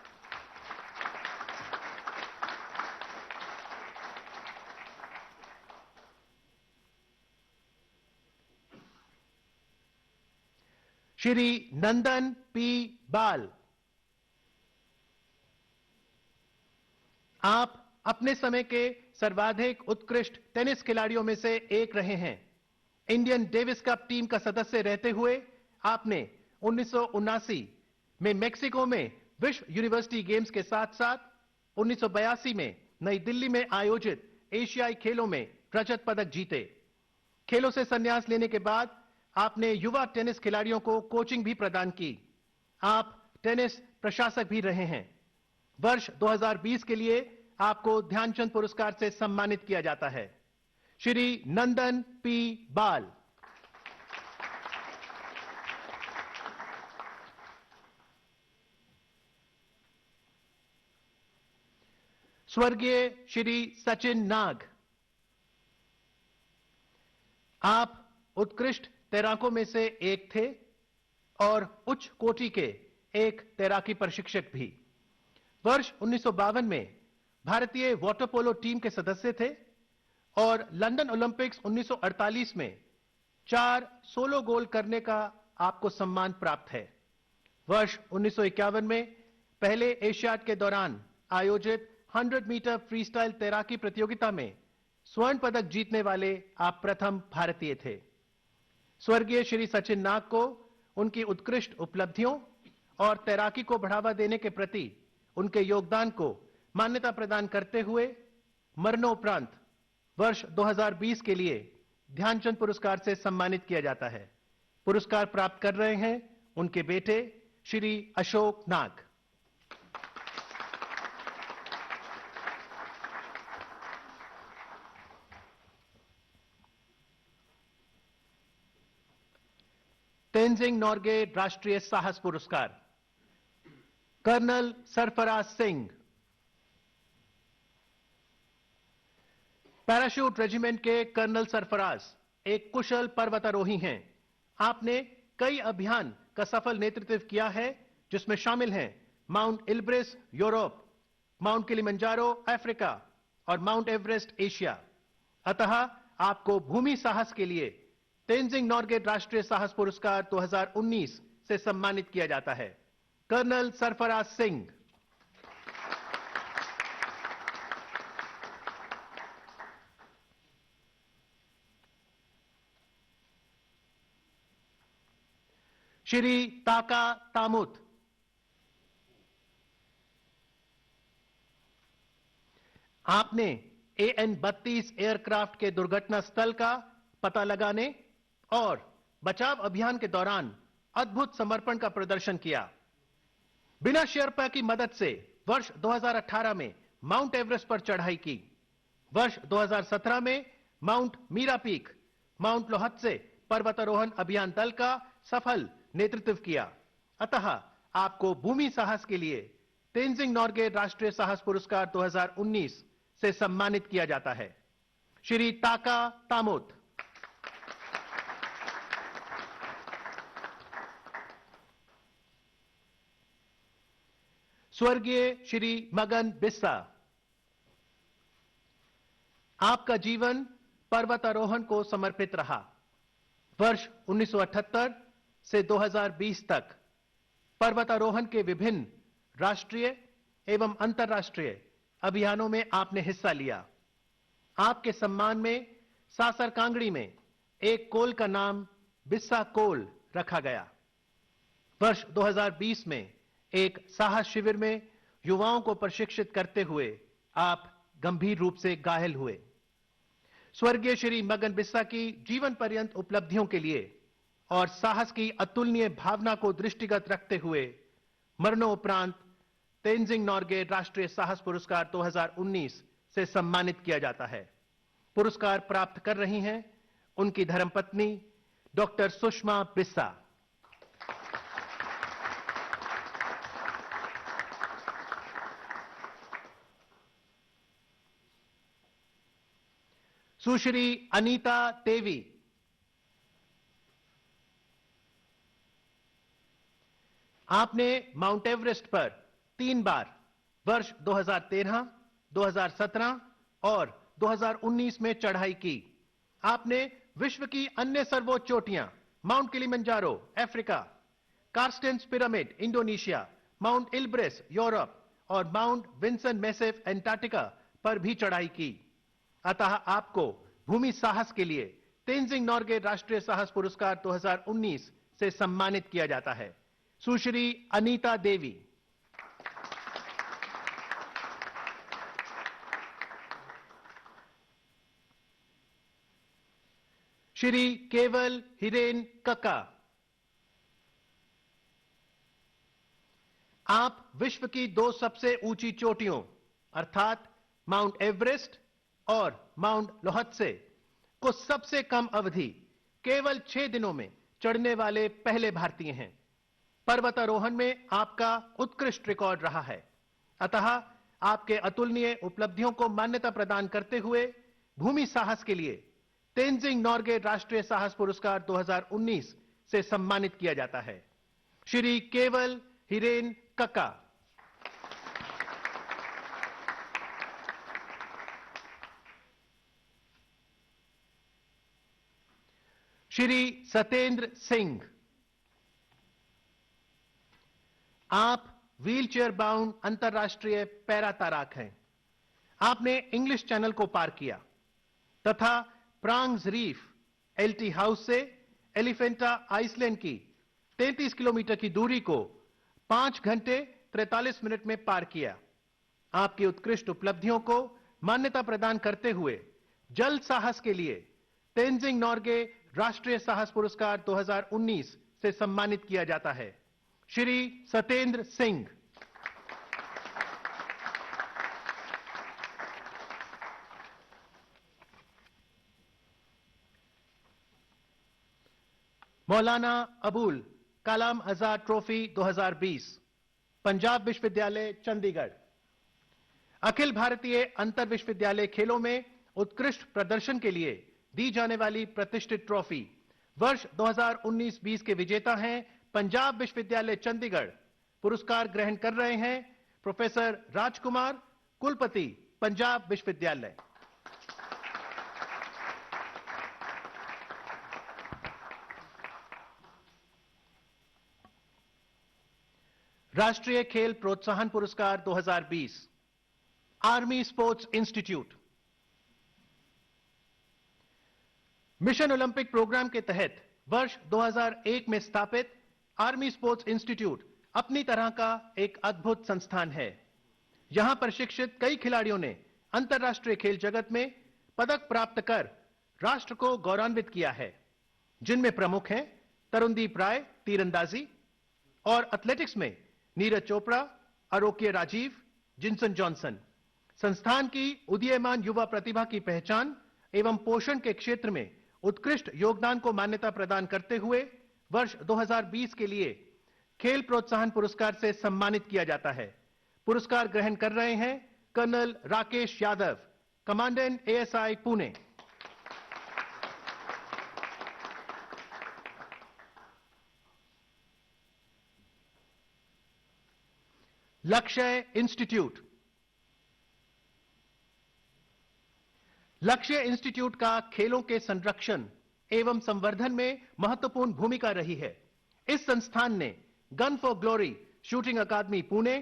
श्री नंदन पी बाल। आप अपने समय के सर्वाधिक उत्कृष्ट टेनिस खिलाड़ियों में से एक रहे हैं। इंडियन डेविस कप टीम का सदस्य रहते हुए आपने 1979 में मेक्सिको में विश्व यूनिवर्सिटी गेम्स के साथ साथ 1982 में नई दिल्ली में आयोजित एशियाई खेलों में रजत पदक जीते। खेलों से संन्यास लेने के बाद आपने युवा टेनिस खिलाड़ियों को कोचिंग भी प्रदान की। आप टेनिस प्रशासक भी रहे हैं। वर्ष 2020 के लिए आपको ध्यानचंद पुरस्कार से सम्मानित किया जाता है। श्री नंदन पी बाल। स्वर्गीय श्री सचिन नाग। आप उत्कृष्ट तैराकों में से एक थे और उच्च कोटि के एक तैराकी प्रशिक्षक भी। वर्ष 1952 में भारतीय वाटर पोलो टीम के सदस्य थे और लंदन ओलंपिक्स 1948 में 4 सोलो गोल करने का आपको सम्मान प्राप्त है। वर्ष 1951 में पहले एशियाड के दौरान आयोजित 100 मीटर फ्रीस्टाइल तैराकी प्रतियोगिता में स्वर्ण पदक जीतने वाले आप प्रथम भारतीय थे। स्वर्गीय श्री सचिन नाग को उनकी उत्कृष्ट उपलब्धियों और तैराकी को बढ़ावा देने के प्रति उनके योगदान को मान्यता प्रदान करते हुए मरणोपरांत वर्ष 2020 के लिए ध्यानचंद पुरस्कार से सम्मानित किया जाता है। पुरस्कार प्राप्त कर रहे हैं उनके बेटे श्री अशोक नाग। तेंजिंग नोर्गे राष्ट्रीय साहस पुरस्कार। Colonel Sarfaraz Singh. Parachute regiment के कर्नल सरफराज एक कुशल पर्वतारोही हैं। आपने कई अभियान का सफल नेतृत्व किया है जिसमें शामिल हैं Mount Elbrus Europe, Mount Kilimanjaro Africa और माउंट एवरेस्ट एशिया। अतः आपको भूमि साहस के लिए तेंजिंग नोर्गे राष्ट्रीय साहस पुरस्कार 2019 से सम्मानित किया जाता है। कर्नल सरफराज सिंह। श्री ताका तामुत। आपने AN-32 एयरक्राफ्ट के दुर्घटना स्थल का पता लगाने और बचाव अभियान के दौरान अद्भुत समर्पण का प्रदर्शन किया। बिना शेरपा की मदद से वर्ष 2018 में माउंट एवरेस्ट पर चढ़ाई की। वर्ष 2017 में माउंट मीरा पीक, माउंट लोहत्से पर्वतारोहण अभियान दल का सफल नेतृत्व किया। अतः आपको भूमि साहस के लिए तेंजिंग नोर्गे राष्ट्रीय साहस पुरस्कार 2019 से सम्मानित किया जाता है। श्री ताका तामुत। स्वर्गीय श्री मगन बिस्सा। आपका जीवन पर्वतारोहण को समर्पित रहा। वर्ष 1978 से 2020 तक पर्वतारोहण के विभिन्न राष्ट्रीय एवं अंतर्राष्ट्रीय अभियानों में आपने हिस्सा लिया। आपके सम्मान में सासर कांगड़ी में एक कोल का नाम बिस्सा कोल रखा गया। वर्ष 2020 में एक साहस शिविर में युवाओं को प्रशिक्षित करते हुए आप गंभीर रूप से घायल हुए। स्वर्गीय श्री मगन बिस्सा की जीवन पर्यंत उपलब्धियों के लिए और साहस की अतुलनीय भावना को दृष्टिगत रखते हुए मरणोपरांत तेंजिंग नोर्गे राष्ट्रीय साहस पुरस्कार 2019 से सम्मानित किया जाता है। पुरस्कार प्राप्त कर रही हैं उनकी धर्मपत्नी डॉक्टर सुषमा बिस्सा। सुश्री अनीता देवी। आपने माउंट एवरेस्ट पर 3 बार वर्ष 2013, 2017 और 2019 में चढ़ाई की। आपने विश्व की अन्य सर्वोच्च चोटियां Mount Kilimanjaro Africa, Carstensz Pyramid Indonesia, Mount Elbrus Europe और माउंट विंसन मैसिव एंटार्क्टिका पर भी चढ़ाई की। अतः आपको भूमि साहस के लिए तेंजिंग नोर्गे राष्ट्रीय साहस पुरस्कार 2019 से सम्मानित किया जाता है। सुश्री अनीता देवी। श्री केवल हिरेन कक्का। आप विश्व की 2 सबसे ऊंची चोटियों अर्थात माउंट एवरेस्ट और माउंट लोहत्से को सबसे कम अवधि केवल 6 दिनों में चढ़ने वाले पहले भारतीय हैं। पर्वतारोहण में आपका उत्कृष्ट रिकॉर्ड रहा है। अतः आपके अतुलनीय उपलब्धियों को मान्यता प्रदान करते हुए भूमि साहस के लिए तेंजिंग नोर्गे राष्ट्रीय साहस पुरस्कार 2019 से सम्मानित किया जाता है। श्री केवल हिरेन कक्का। श्री सतेंद्र सिंह। आप व्हीलचेयर बाउंड अंतरराष्ट्रीय पैरा तैराक हैं। आपने इंग्लिश चैनल को पार किया तथा प्रांग्स रीफ एलटी हाउस से एलिफेंटा आइसलैंड की 33 किलोमीटर की दूरी को 5 घंटे 43 मिनट में पार किया। आपकी उत्कृष्ट उपलब्धियों को मान्यता प्रदान करते हुए जल साहस के लिए तेंजिंग नोर्गे राष्ट्रीय साहस पुरस्कार 2019 से सम्मानित किया जाता है। श्री सतेंद्र सिंह। मौलाना अबुल कलाम आजाद ट्रॉफी 2020 पंजाब विश्वविद्यालय चंडीगढ़। अखिल भारतीय अंतर विश्वविद्यालय खेलों में उत्कृष्ट प्रदर्शन के लिए दी जाने वाली प्रतिष्ठित ट्रॉफी वर्ष 2019-20 के विजेता हैं पंजाब विश्वविद्यालय चंडीगढ़। पुरस्कार ग्रहण कर रहे हैं प्रोफेसर राजकुमार, कुलपति पंजाब विश्वविद्यालय। राष्ट्रीय खेल प्रोत्साहन पुरस्कार 2020 army sports institute. Mission olympic programme के तहत वर्ष 2001 में स्थापित आर्मी स्पोर्ट्स इंस्टीट्यूट अपनी तरह का एक अद्भुत संस्थान है। यहां प्रशिक्षित कई खिलाड़ियों ने अंतर्राष्ट्रीय खेल जगत में पदक प्राप्त कर राष्ट्र को गौरवान्वित किया है, जिनमें प्रमुख हैं तरुणदीप राय तीरंदाजी और एथलेटिक्स में नीरज चोपड़ा, आरोग्य राजीव, जिंसन जॉनसन। संस्थान की उदीयमान युवा प्रतिभा की पहचान एवं पोषण के क्षेत्र में उत्कृष्ट योगदान को मान्यता प्रदान करते हुए वर्ष 2020 के लिए खेल प्रोत्साहन पुरस्कार से सम्मानित किया जाता है। पुरस्कार ग्रहण कर रहे हैं colonel Rakesh Yadav, commandant ASI Pune. Lakshya institute. लक्ष्य इंस्टीट्यूट का खेलों के संरक्षण एवं संवर्धन में महत्वपूर्ण भूमिका रही है। इस संस्थान ने गन फॉर ग्लोरी शूटिंग अकादमी पुणे,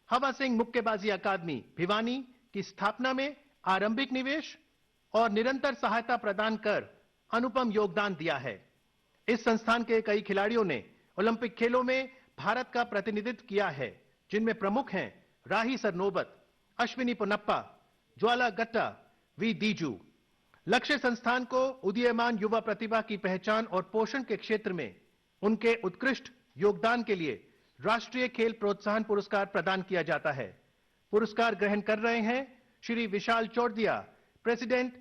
हवा सिंह मुक्केबाजी अकादमी भिवानी की स्थापना में आरंभिक निवेश और निरंतर सहायता प्रदान कर अनुपम योगदान दिया है। इस संस्थान के कई खिलाड़ियों ने ओलंपिक खेलों में भारत का प्रतिनिधित्व किया है, जिनमें प्रमुख हैं राही सरनोबत, अश्विनी पोनप्पा, ज्वाला गट्टा, वी दीजू। लक्ष्य संस्थान को उदीयमान युवा प्रतिभा की पहचान और पोषण के क्षेत्र में उनके उत्कृष्ट योगदान के लिए राष्ट्रीय खेल प्रोत्साहन पुरस्कार प्रदान किया जाता है। पुरस्कार ग्रहण कर रहे हैं श्री विशाल चौरदिया, प्रेसिडेंट,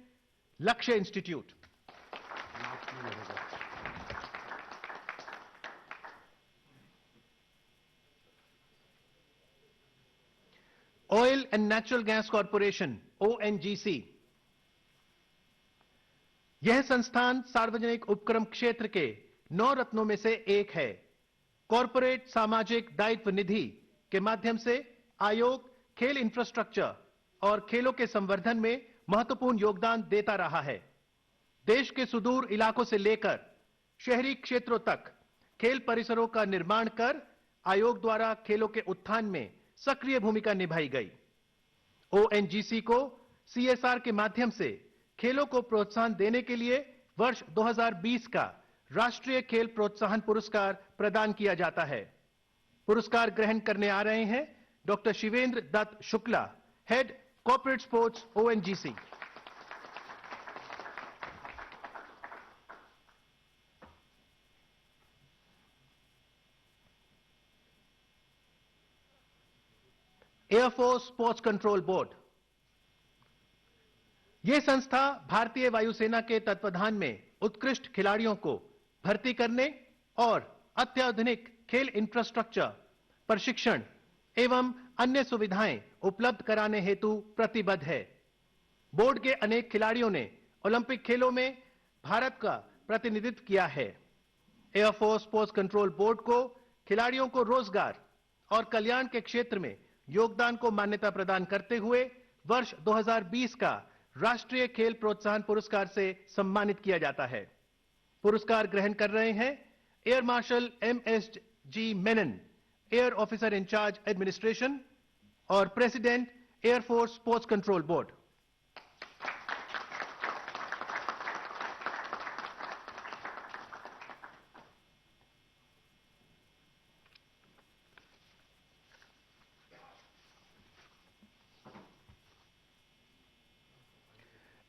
लक्ष्य institute. Oil and natural gas corporation, ONGC। यह संस्थान सार्वजनिक उपक्रम क्षेत्र के 9 रत्नों में से एक है। कॉरपोरेट सामाजिक दायित्व निधि के माध्यम से आयोग खेल इंफ्रास्ट्रक्चर और खेलों के संवर्धन में महत्वपूर्ण योगदान देता रहा है। देश के सुदूर इलाकों से लेकर शहरी क्षेत्रों तक खेल परिसरों का निर्माण कर आयोग द्वारा खेलों के उत्थान में सक्रिय भूमिका निभाई गई। ONGC को CSR के माध्यम से खेलों को प्रोत्साहन देने के लिए वर्ष 2020 का राष्ट्रीय खेल प्रोत्साहन पुरस्कार प्रदान किया जाता है। पुरस्कार ग्रहण करने आ रहे हैं doctor Shivendra Dutt Shukla, head corporate sports, ONGC। Air force sports control board. यह संस्था भारतीय वायुसेना के तत्वाधान में उत्कृष्ट खिलाड़ियों को भर्ती करने और अत्याधुनिक खेल इंफ्रास्ट्रक्चर, प्रशिक्षण एवं अन्य सुविधाएं उपलब्ध कराने हेतु प्रतिबद्ध है। बोर्ड के अनेक खिलाड़ियों ने ओलंपिक खेलों में भारत का प्रतिनिधित्व किया है। एयरफोर्स स्पोर्ट्स कंट्रोल बोर्ड को खिलाड़ियों को रोजगार और कल्याण के क्षेत्र में योगदान को मान्यता प्रदान करते हुए वर्ष 2020 का राष्ट्रीय खेल प्रोत्साहन पुरस्कार से सम्मानित किया जाता है। पुरस्कार ग्रहण कर रहे हैं air marshal MSG Menon, air officer incharge administration और president, air force sports control board.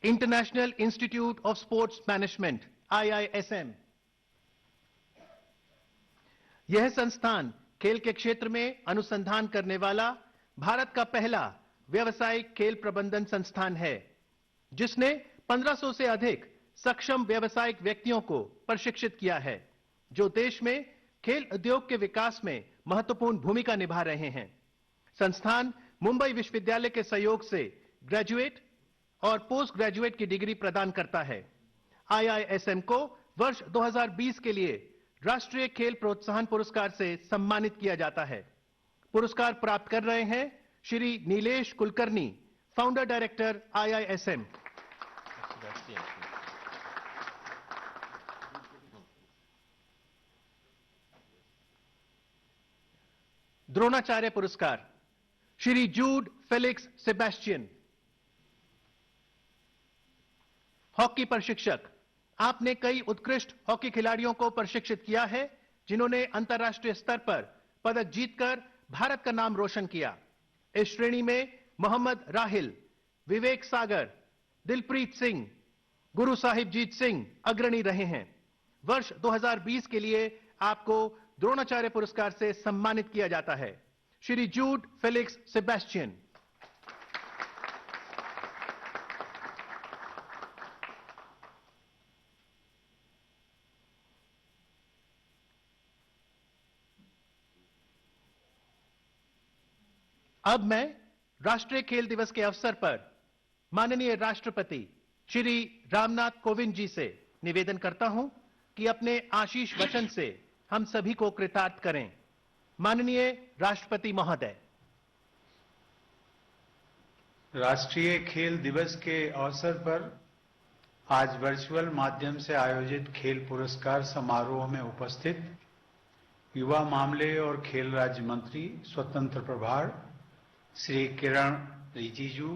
International institute of sports management, IISM। यह संस्थान खेल के क्षेत्र में अनुसंधान करने वाला भारत का पहला व्यावसायिक खेल प्रबंधन संस्थान है, जिसने 1500 से अधिक सक्षम व्यावसायिक व्यक्तियों को प्रशिक्षित किया है, जो देश में खेल उद्योग के विकास में महत्वपूर्ण भूमिका निभा रहे हैं। संस्थान मुंबई विश्वविद्यालय के सहयोग से ग्रेजुएट और पोस्ट ग्रेजुएट की डिग्री प्रदान करता है। IISM को वर्ष 2020 के लिए राष्ट्रीय खेल प्रोत्साहन पुरस्कार से सम्मानित किया जाता है। पुरस्कार प्राप्त कर रहे हैं Shri Nilesh Kulkarni, founder director, IISM। Dronacharya पुरस्कार, Shri Jude Felix Sebastian, hockey प्रशिक्षक। आपने कई उत्कृष्ट हॉकी खिलाड़ियों को प्रशिक्षित किया है, जिन्होंने अंतर्राष्ट्रीय स्तर पर पदक जीतकर भारत का नाम रोशन किया। इस श्रेणी में मोहम्मद राहिल, विवेक सागर, दिलप्रीत सिंह, गुरु साहिबजीत सिंह अग्रणी रहे हैं। वर्ष 2020 के लिए आपको द्रोणाचार्य पुरस्कार से सम्मानित किया जाता है। Shri Jude Felix Sebastian. अब मैं राष्ट्रीय खेल दिवस के अवसर पर माननीय राष्ट्रपति श्री रामनाथ कोविंद जी से निवेदन करता हूं कि अपने आशीष वचन से हम सभी को कृतार्थ करें। माननीय राष्ट्रपति महोदय। राष्ट्रीय खेल दिवस के अवसर पर आज वर्चुअल माध्यम से आयोजित खेल पुरस्कार समारोह में उपस्थित युवा मामले और खेल राज्य मंत्री स्वतंत्र प्रभार श्री किरण रिजिजू,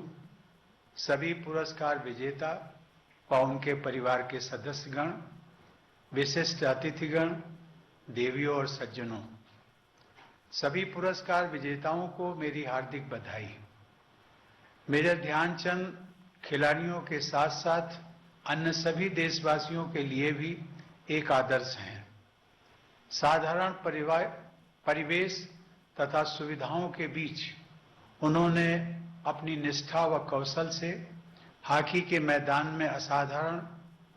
सभी पुरस्कार विजेता व उनके परिवार के सदस्यगण, विशिष्ट अतिथिगण, देवियों और सज्जनों, सभी पुरस्कार विजेताओं को मेरी हार्दिक बधाई। मेजर ध्यानचंद खिलाड़ियों के साथ साथ अन्य सभी देशवासियों के लिए भी एक आदर्श हैं। साधारण परिवेश तथा सुविधाओं के बीच उन्होंने अपनी निष्ठा व कौशल से हॉकी के मैदान में असाधारण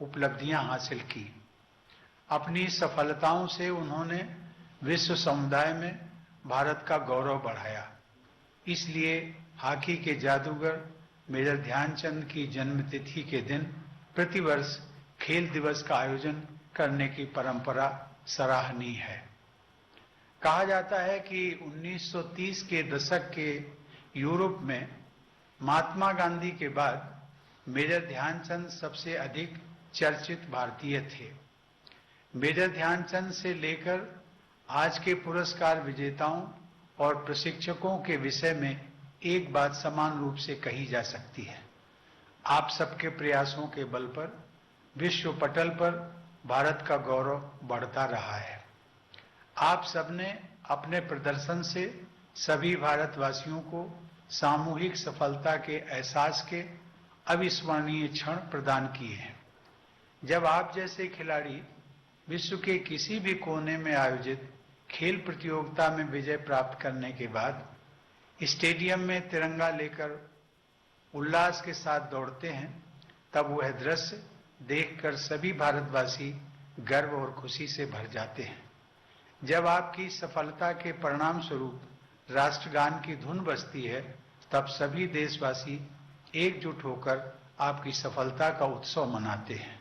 उपलब्धियां हासिल की। अपनी सफलताओं से उन्होंने विश्व समुदाय में भारत का गौरव बढ़ाया। इसलिए हॉकी के जादूगर मेजर ध्यानचंद की जन्मतिथि के दिन प्रतिवर्ष खेल दिवस का आयोजन करने की परंपरा सराहनीय है। कहा जाता है कि 1930 के दशक के यूरोप में महात्मा गांधी के बाद मेजर ध्यानचंद सबसे अधिक चर्चित भारतीय थे। मेजर ध्यानचंद से लेकर आज के पुरस्कार विजेताओं और प्रशिक्षकों के विषय में एक बात समान रूप से कही जा सकती है। आप सबके प्रयासों के बल पर विश्व पटल पर भारत का गौरव बढ़ता रहा है। आप सबने अपने प्रदर्शन से सभी भारतवासियों को सामूहिक सफलता के एहसास के अविस्मरणीय क्षण प्रदान किए हैं। जब आप जैसे खिलाड़ी विश्व के किसी भी कोने में आयोजित खेल प्रतियोगिता में विजय प्राप्त करने के बाद स्टेडियम में तिरंगा लेकर उल्लास के साथ दौड़ते हैं, तब वह दृश्य देखकर सभी भारतवासी गर्व और खुशी से भर जाते हैं। जब आपकी सफलता के परिणाम स्वरूप राष्ट्रगान की धुन बजती है, तब सभी देशवासी एकजुट होकर आपकी सफलता का उत्सव मनाते हैं।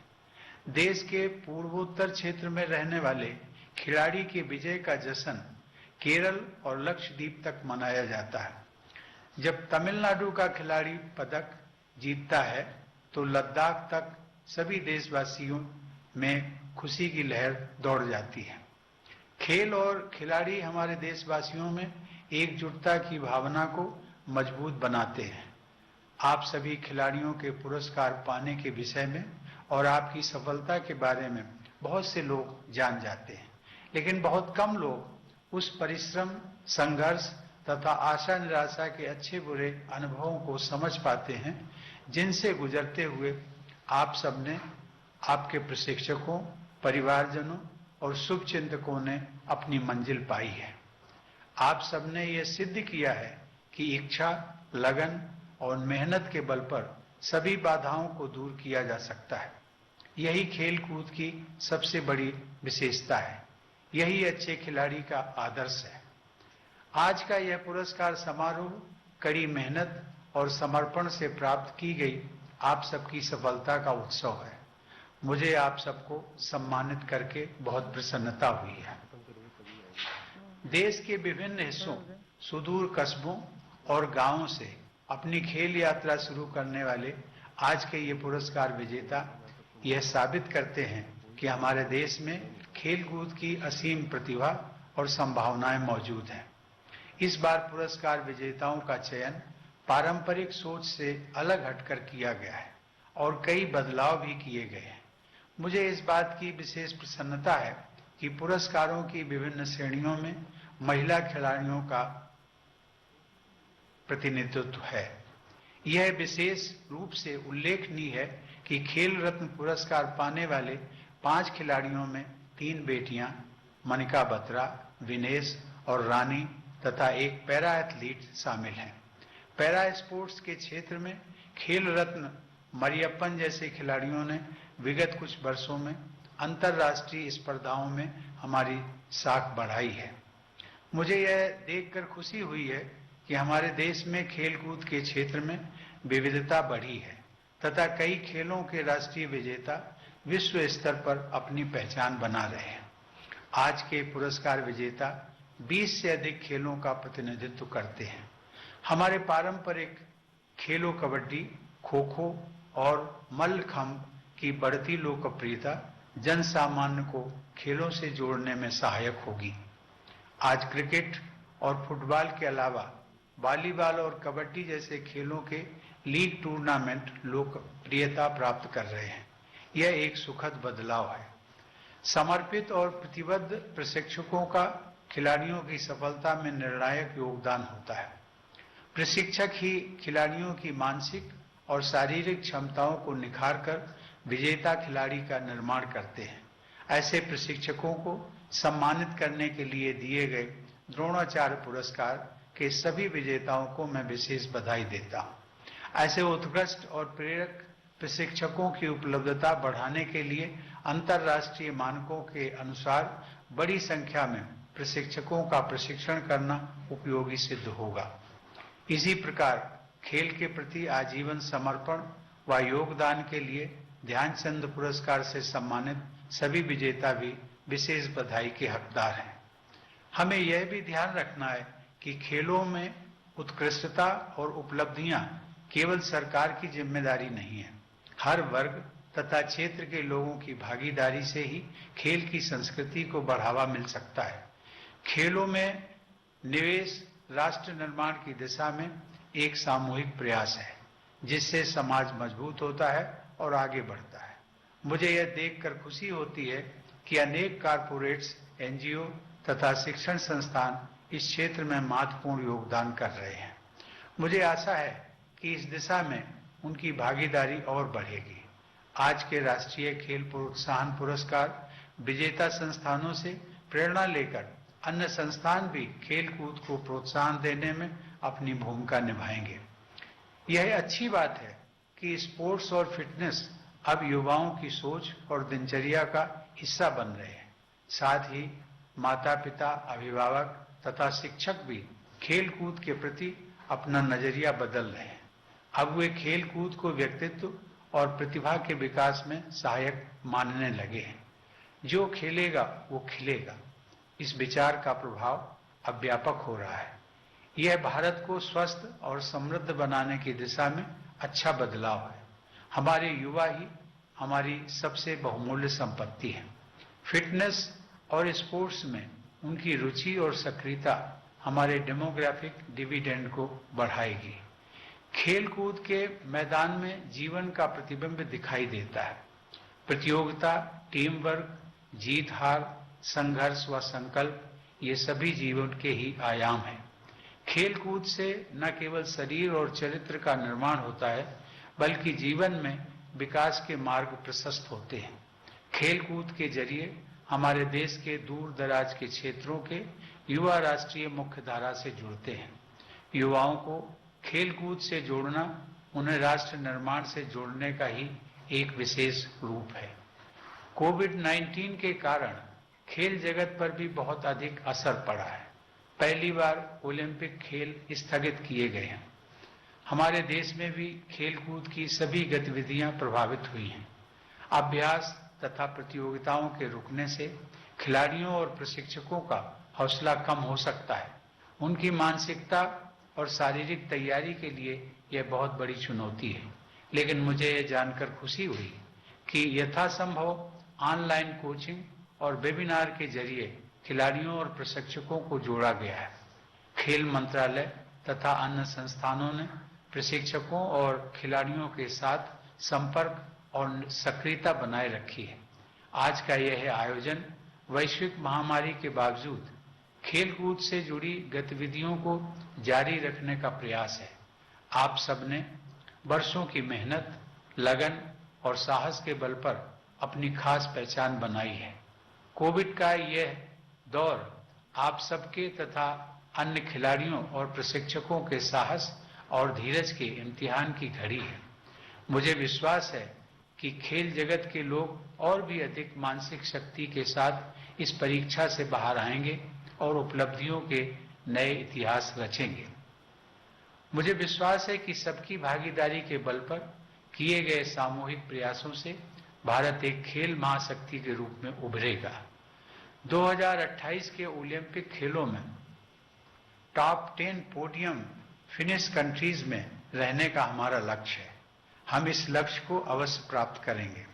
देश के पूर्वोत्तर क्षेत्र में रहने वाले खिलाड़ी के विजय का जश्न केरल और लक्षद्वीप तक मनाया जाता है। जब तमिलनाडु का खिलाड़ी पदक जीतता है तो लद्दाख तक सभी देशवासियों में खुशी की लहर दौड़ जाती है। खेल और खिलाड़ी हमारे देशवासियों में एकजुटता की भावना को मजबूत बनाते हैं। आप सभी खिलाड़ियों के पुरस्कार पाने के विषय में और आपकी सफलता के बारे में बहुत से लोग जान जाते हैं, लेकिन बहुत कम लोग उस परिश्रम, संघर्ष तथा आशा निराशा के अच्छे बुरे अनुभवों को समझ पाते हैं जिनसे गुजरते हुए आप सबने, आपके प्रशिक्षकों, परिवारजनों और शुभचिंतकों ने अपनी मंजिल पाई है। आप सबने ये सिद्ध किया है कि इच्छा, लगन और मेहनत के बल पर सभी बाधाओं को दूर किया जा सकता है। यही खेल कूद की सबसे बड़ी विशेषता है। यही अच्छे खिलाड़ी का आदर्श है। आज का यह पुरस्कार समारोह कड़ी मेहनत और समर्पण से प्राप्त की गई आप सबकी सफलता का उत्सव है। मुझे आप सबको सम्मानित करके बहुत प्रसन्नता हुई है। देश के विभिन्न हिस्सों, सुदूर कस्बों और गांवों से अपनी खेल यात्रा शुरू करने वाले आज के ये पुरस्कार विजेता यह साबित करते हैं कि हमारे देश में खेल कूद की असीम प्रतिभा और संभावनाएं मौजूद हैं। इस बार पुरस्कार विजेताओं का चयन पारंपरिक सोच से अलग हटकर किया गया है और कई बदलाव भी किए गए हैं। मुझे इस बात की विशेष प्रसन्नता है कि पुरस्कारों की विभिन्न श्रेणियों में महिला खिलाड़ियों का प्रतिनिधित्व है। यह विशेष रूप से उल्लेखनीय है कि खेल रत्न पुरस्कार पाने वाले 5 खिलाड़ियों में 3 बेटियां मनिका बत्रा, विनेश और रानी तथा एक पैरा एथलीट शामिल हैं। पैरा स्पोर्ट्स के क्षेत्र में खेल रत्न मरियप्पन जैसे खिलाड़ियों ने विगत कुछ वर्षों में अंतर्राष्ट्रीय स्पर्धाओं में हमारी साख बढ़ाई है। मुझे यह देखकर खुशी हुई है कि हमारे देश में खेलकूद के क्षेत्र में विविधता बढ़ी है तथा कई खेलों के राष्ट्रीय विजेता विश्व स्तर पर अपनी पहचान बना रहे हैं। आज के पुरस्कार विजेता 20 से अधिक खेलों का प्रतिनिधित्व करते हैं। हमारे पारंपरिक खेलों कबड्डी, खो खो और मल्लखंब की बढ़ती लोकप्रियता जन सामान्य को खेलों से जोड़ने में सहायक होगी। आज क्रिकेट और फुटबॉल के अलावा वॉलीबॉल और कबड्डी जैसे खेलों के लीग टूर्नामेंट लोकप्रियता प्राप्त कर रहे हैं। यह एक सुखद बदलाव है। समर्पित और प्रतिबद्ध प्रशिक्षकों का खिलाड़ियों की सफलता में निर्णायक योगदान होता है। प्रशिक्षक ही खिलाड़ियों की मानसिक और शारीरिक क्षमताओं को निखारकर विजेता खिलाड़ी का निर्माण करते हैं। ऐसे प्रशिक्षकों को सम्मानित करने के लिए दिए गए द्रोणाचार्य पुरस्कार के सभी विजेताओं को मैं विशेष बधाई देता हूं। ऐसे उत्कृष्ट और प्रेरक प्रशिक्षकों की उपलब्धता बढ़ाने के लिए अंतर्राष्ट्रीय मानकों के अनुसार बड़ी संख्या में प्रशिक्षकों का प्रशिक्षण करना उपयोगी सिद्ध होगा। इसी प्रकार खेल के प्रति आजीवन समर्पण व योगदान के लिए ध्यानचंद पुरस्कार से सम्मानित सभी विजेता भी विशेष बधाई के हकदार हैं। हमें यह भी ध्यान रखना है कि खेलों में उत्कृष्टता और उपलब्धियां केवल सरकार की जिम्मेदारी नहीं है। हर वर्ग तथा क्षेत्र के लोगों की भागीदारी से ही खेल की संस्कृति को बढ़ावा मिल सकता है। खेलों में निवेश राष्ट्र निर्माण की दिशा में एक सामूहिक प्रयास है, जिससे समाज मजबूत होता है और आगे बढ़ता है। मुझे यह देखकर खुशी होती है कि अनेक कारपोरेट्स, एनजीओ तथा शिक्षण संस्थान इस क्षेत्र में महत्वपूर्ण योगदान कर रहे हैं। मुझे आशा है कि इस दिशा में उनकी भागीदारी और बढ़ेगी। आज के राष्ट्रीय खेल प्रोत्साहन पुरस्कार विजेता संस्थानों से प्रेरणा लेकर अन्य संस्थान भी खेल कूद को प्रोत्साहन देने में अपनी भूमिका निभाएंगे। यह अच्छी बात है कि स्पोर्ट्स और फिटनेस अब युवाओं की सोच और दिनचर्या का हिस्सा बन रहे हैं। साथ ही माता पिता, अभिभावक तथा शिक्षक भी खेल कूद के प्रति अपना नजरिया बदल रहे हैं। अब वे खेल कूद को व्यक्तित्व और प्रतिभा के विकास में सहायक मानने लगे हैं। जो खेलेगा वो खिलेगा, इस विचार का प्रभाव अब व्यापक हो रहा है। यह भारत को स्वस्थ और समृद्ध बनाने की दिशा में अच्छा बदलाव है। हमारे युवा ही हमारी सबसे बहुमूल्य संपत्ति है। फिटनेस और स्पोर्ट्स में उनकी रुचि और सक्रियता हमारे डेमोग्राफिक डिविडेंड को बढ़ाएगी। खेल कूद के मैदान में जीवन का प्रतिबिंब दिखाई देता है। प्रतियोगिता, टीम वर्क, जीत हार, संघर्ष व संकल्प, ये सभी जीवन के ही आयाम हैं। खेल कूद से न केवल शरीर और चरित्र का निर्माण होता है, बल्कि जीवन में विकास के मार्ग प्रशस्त होते हैं। खेल कूद के जरिए हमारे देश के दूर दराज के क्षेत्रों के युवा राष्ट्रीय मुख्य धारा से जुड़ते हैं। युवाओं को खेल कूद से जोड़ना उन्हें राष्ट्र निर्माण से जोड़ने का ही एक विशेष रूप है। कोविड-19 के कारण खेल जगत पर भी बहुत अधिक असर पड़ा है। पहली बार ओलंपिक खेल स्थगित किए गए हैं। हमारे देश में भी खेल कूद की सभी गतिविधियां प्रभावित हुई हैं। अभ्यास तथा प्रतियोगिताओं के रुकने से खिलाड़ियों और प्रशिक्षकों का हौसला कम हो सकता है। उनकी मानसिकता और शारीरिक तैयारी के लिए यह बहुत बड़ी चुनौती है। लेकिन मुझे यह जानकर खुशी हुई कि यथासंभव ऑनलाइन कोचिंग और वेबिनार के जरिए खिलाड़ियों और प्रशिक्षकों को जोड़ा गया है। खेल मंत्रालय तथा अन्य संस्थानों ने प्रशिक्षकों और खिलाड़ियों के साथ संपर्क और सक्रियता बनाए रखी है। आज का यह आयोजन वैश्विक महामारी के बावजूद खेल कूद से जुड़ी गतिविधियों को जारी रखने का प्रयास है। आप सबने वर्षों की मेहनत, लगन और साहस के बल पर अपनी खास पहचान बनाई है। कोविड का यह दौर आप सबके तथा अन्य खिलाड़ियों और प्रशिक्षकों के साहस और धीरज के इम्तिहान की घड़ी है। मुझे विश्वास है कि खेल जगत के लोग और भी अधिक मानसिक शक्ति के साथ इस परीक्षा से बाहर आएंगे और उपलब्धियों के नए इतिहास रचेंगे। मुझे विश्वास है कि सबकी भागीदारी के बल पर किए गए सामूहिक प्रयासों से भारत एक खेल महाशक्ति के रूप में उभरेगा। 2028 के ओलंपिक खेलों में टॉप 10 पोडियम फिनिश कंट्रीज में रहने का हमारा लक्ष्य है। हम इस लक्ष्य को अवश्य प्राप्त करेंगे।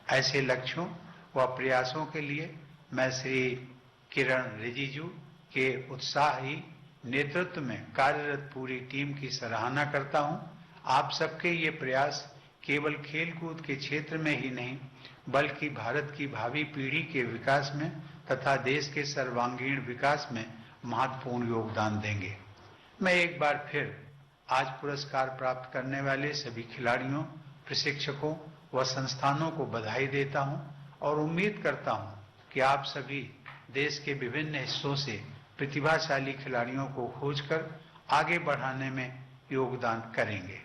ऐसे लक्ष्यों व प्रयासों के लिए मैं श्री किरण रिजिजू के उत्साही नेतृत्व में कार्यरत पूरी टीम की सराहना करता हूं। आप सबके ये प्रयास केवल खेलकूद के क्षेत्र में ही नहीं बल्कि भारत की भावी पीढ़ी के विकास में तथा देश के सर्वांगीण विकास में महत्वपूर्ण योगदान देंगे। मैं एक बार फिर आज पुरस्कार प्राप्त करने वाले सभी खिलाड़ियों, प्रशिक्षकों व संस्थानों को बधाई देता हूं और उम्मीद करता हूं कि आप सभी देश के विभिन्न हिस्सों से प्रतिभाशाली खिलाड़ियों को खोजकर आगे बढ़ाने में योगदान करेंगे।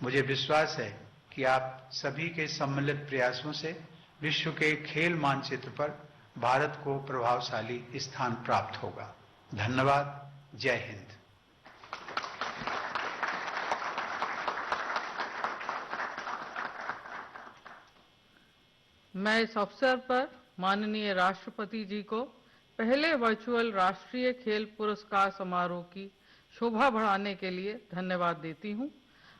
मुझे विश्वास है कि आप सभी के सम्मिलित प्रयासों से विश्व के खेल मानचित्र पर भारत को प्रभावशाली स्थान प्राप्त होगा। धन्यवाद। जय हिंद। मैं इस अवसर पर माननीय राष्ट्रपति जी को पहले वर्चुअल राष्ट्रीय खेल पुरस्कार समारोह की शोभा बढ़ाने के लिए धन्यवाद देती हूं।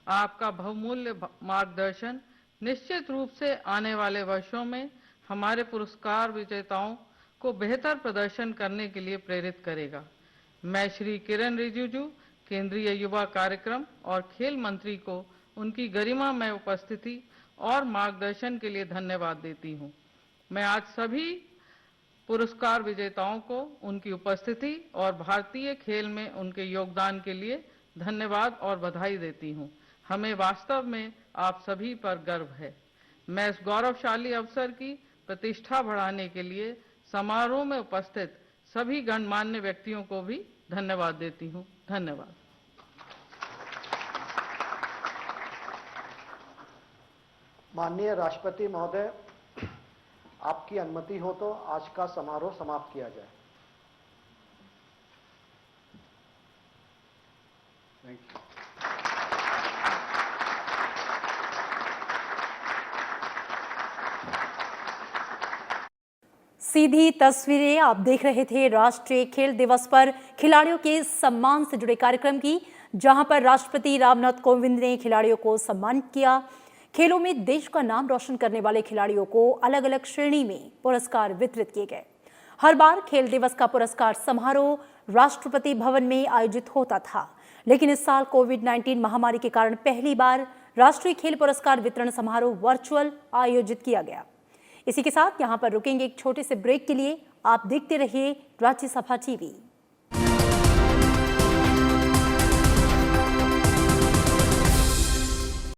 आपका बहुमूल्य मार्गदर्शन निश्चित रूप से आने वाले वर्षों में हमारे पुरस्कार विजेताओं को बेहतर प्रदर्शन करने के लिए प्रेरित करेगा। मैं श्री किरण रिजिजू, केंद्रीय युवा कार्यक्रम और खेल मंत्री को उनकी गरिमामय उपस्थिति और मार्गदर्शन के लिए धन्यवाद देती हूं। मैं आज सभी पुरस्कार विजेताओं को उनकी उपस्थिति और भारतीय खेल में उनके योगदान के लिए धन्यवाद और बधाई देती हूं। हमें वास्तव में आप सभी पर गर्व है। मैं इस गौरवशाली अवसर की प्रतिष्ठा बढ़ाने के लिए समारोह में उपस्थित सभी गणमान्य व्यक्तियों को भी धन्यवाद देती हूं। धन्यवाद। माननीय राष्ट्रपति महोदय, आपकी अनुमति हो तो आज का समारोह समाप्त किया जाए। Thank you. सीधी तस्वीरें आप देख रहे थे राष्ट्रीय खेल दिवस पर खिलाड़ियों के सम्मान से जुड़े कार्यक्रम की, जहां पर राष्ट्रपति रामनाथ कोविंद ने खिलाड़ियों को सम्मानित किया। खेलों में देश का नाम रोशन करने वाले खिलाड़ियों को अलग अलग श्रेणी में पुरस्कार वितरित किए गए। हर बार खेल दिवस का पुरस्कार समारोह राष्ट्रपति भवन में आयोजित होता था, लेकिन इस साल कोविड-19 महामारी के कारण पहली बार राष्ट्रीय खेल पुरस्कार वितरण समारोह वर्चुअल आयोजित किया गया। इसी के साथ यहां पर रुकेंगे एक छोटे से ब्रेक के लिए। आप देखते रहिए राज्यसभा टीवी।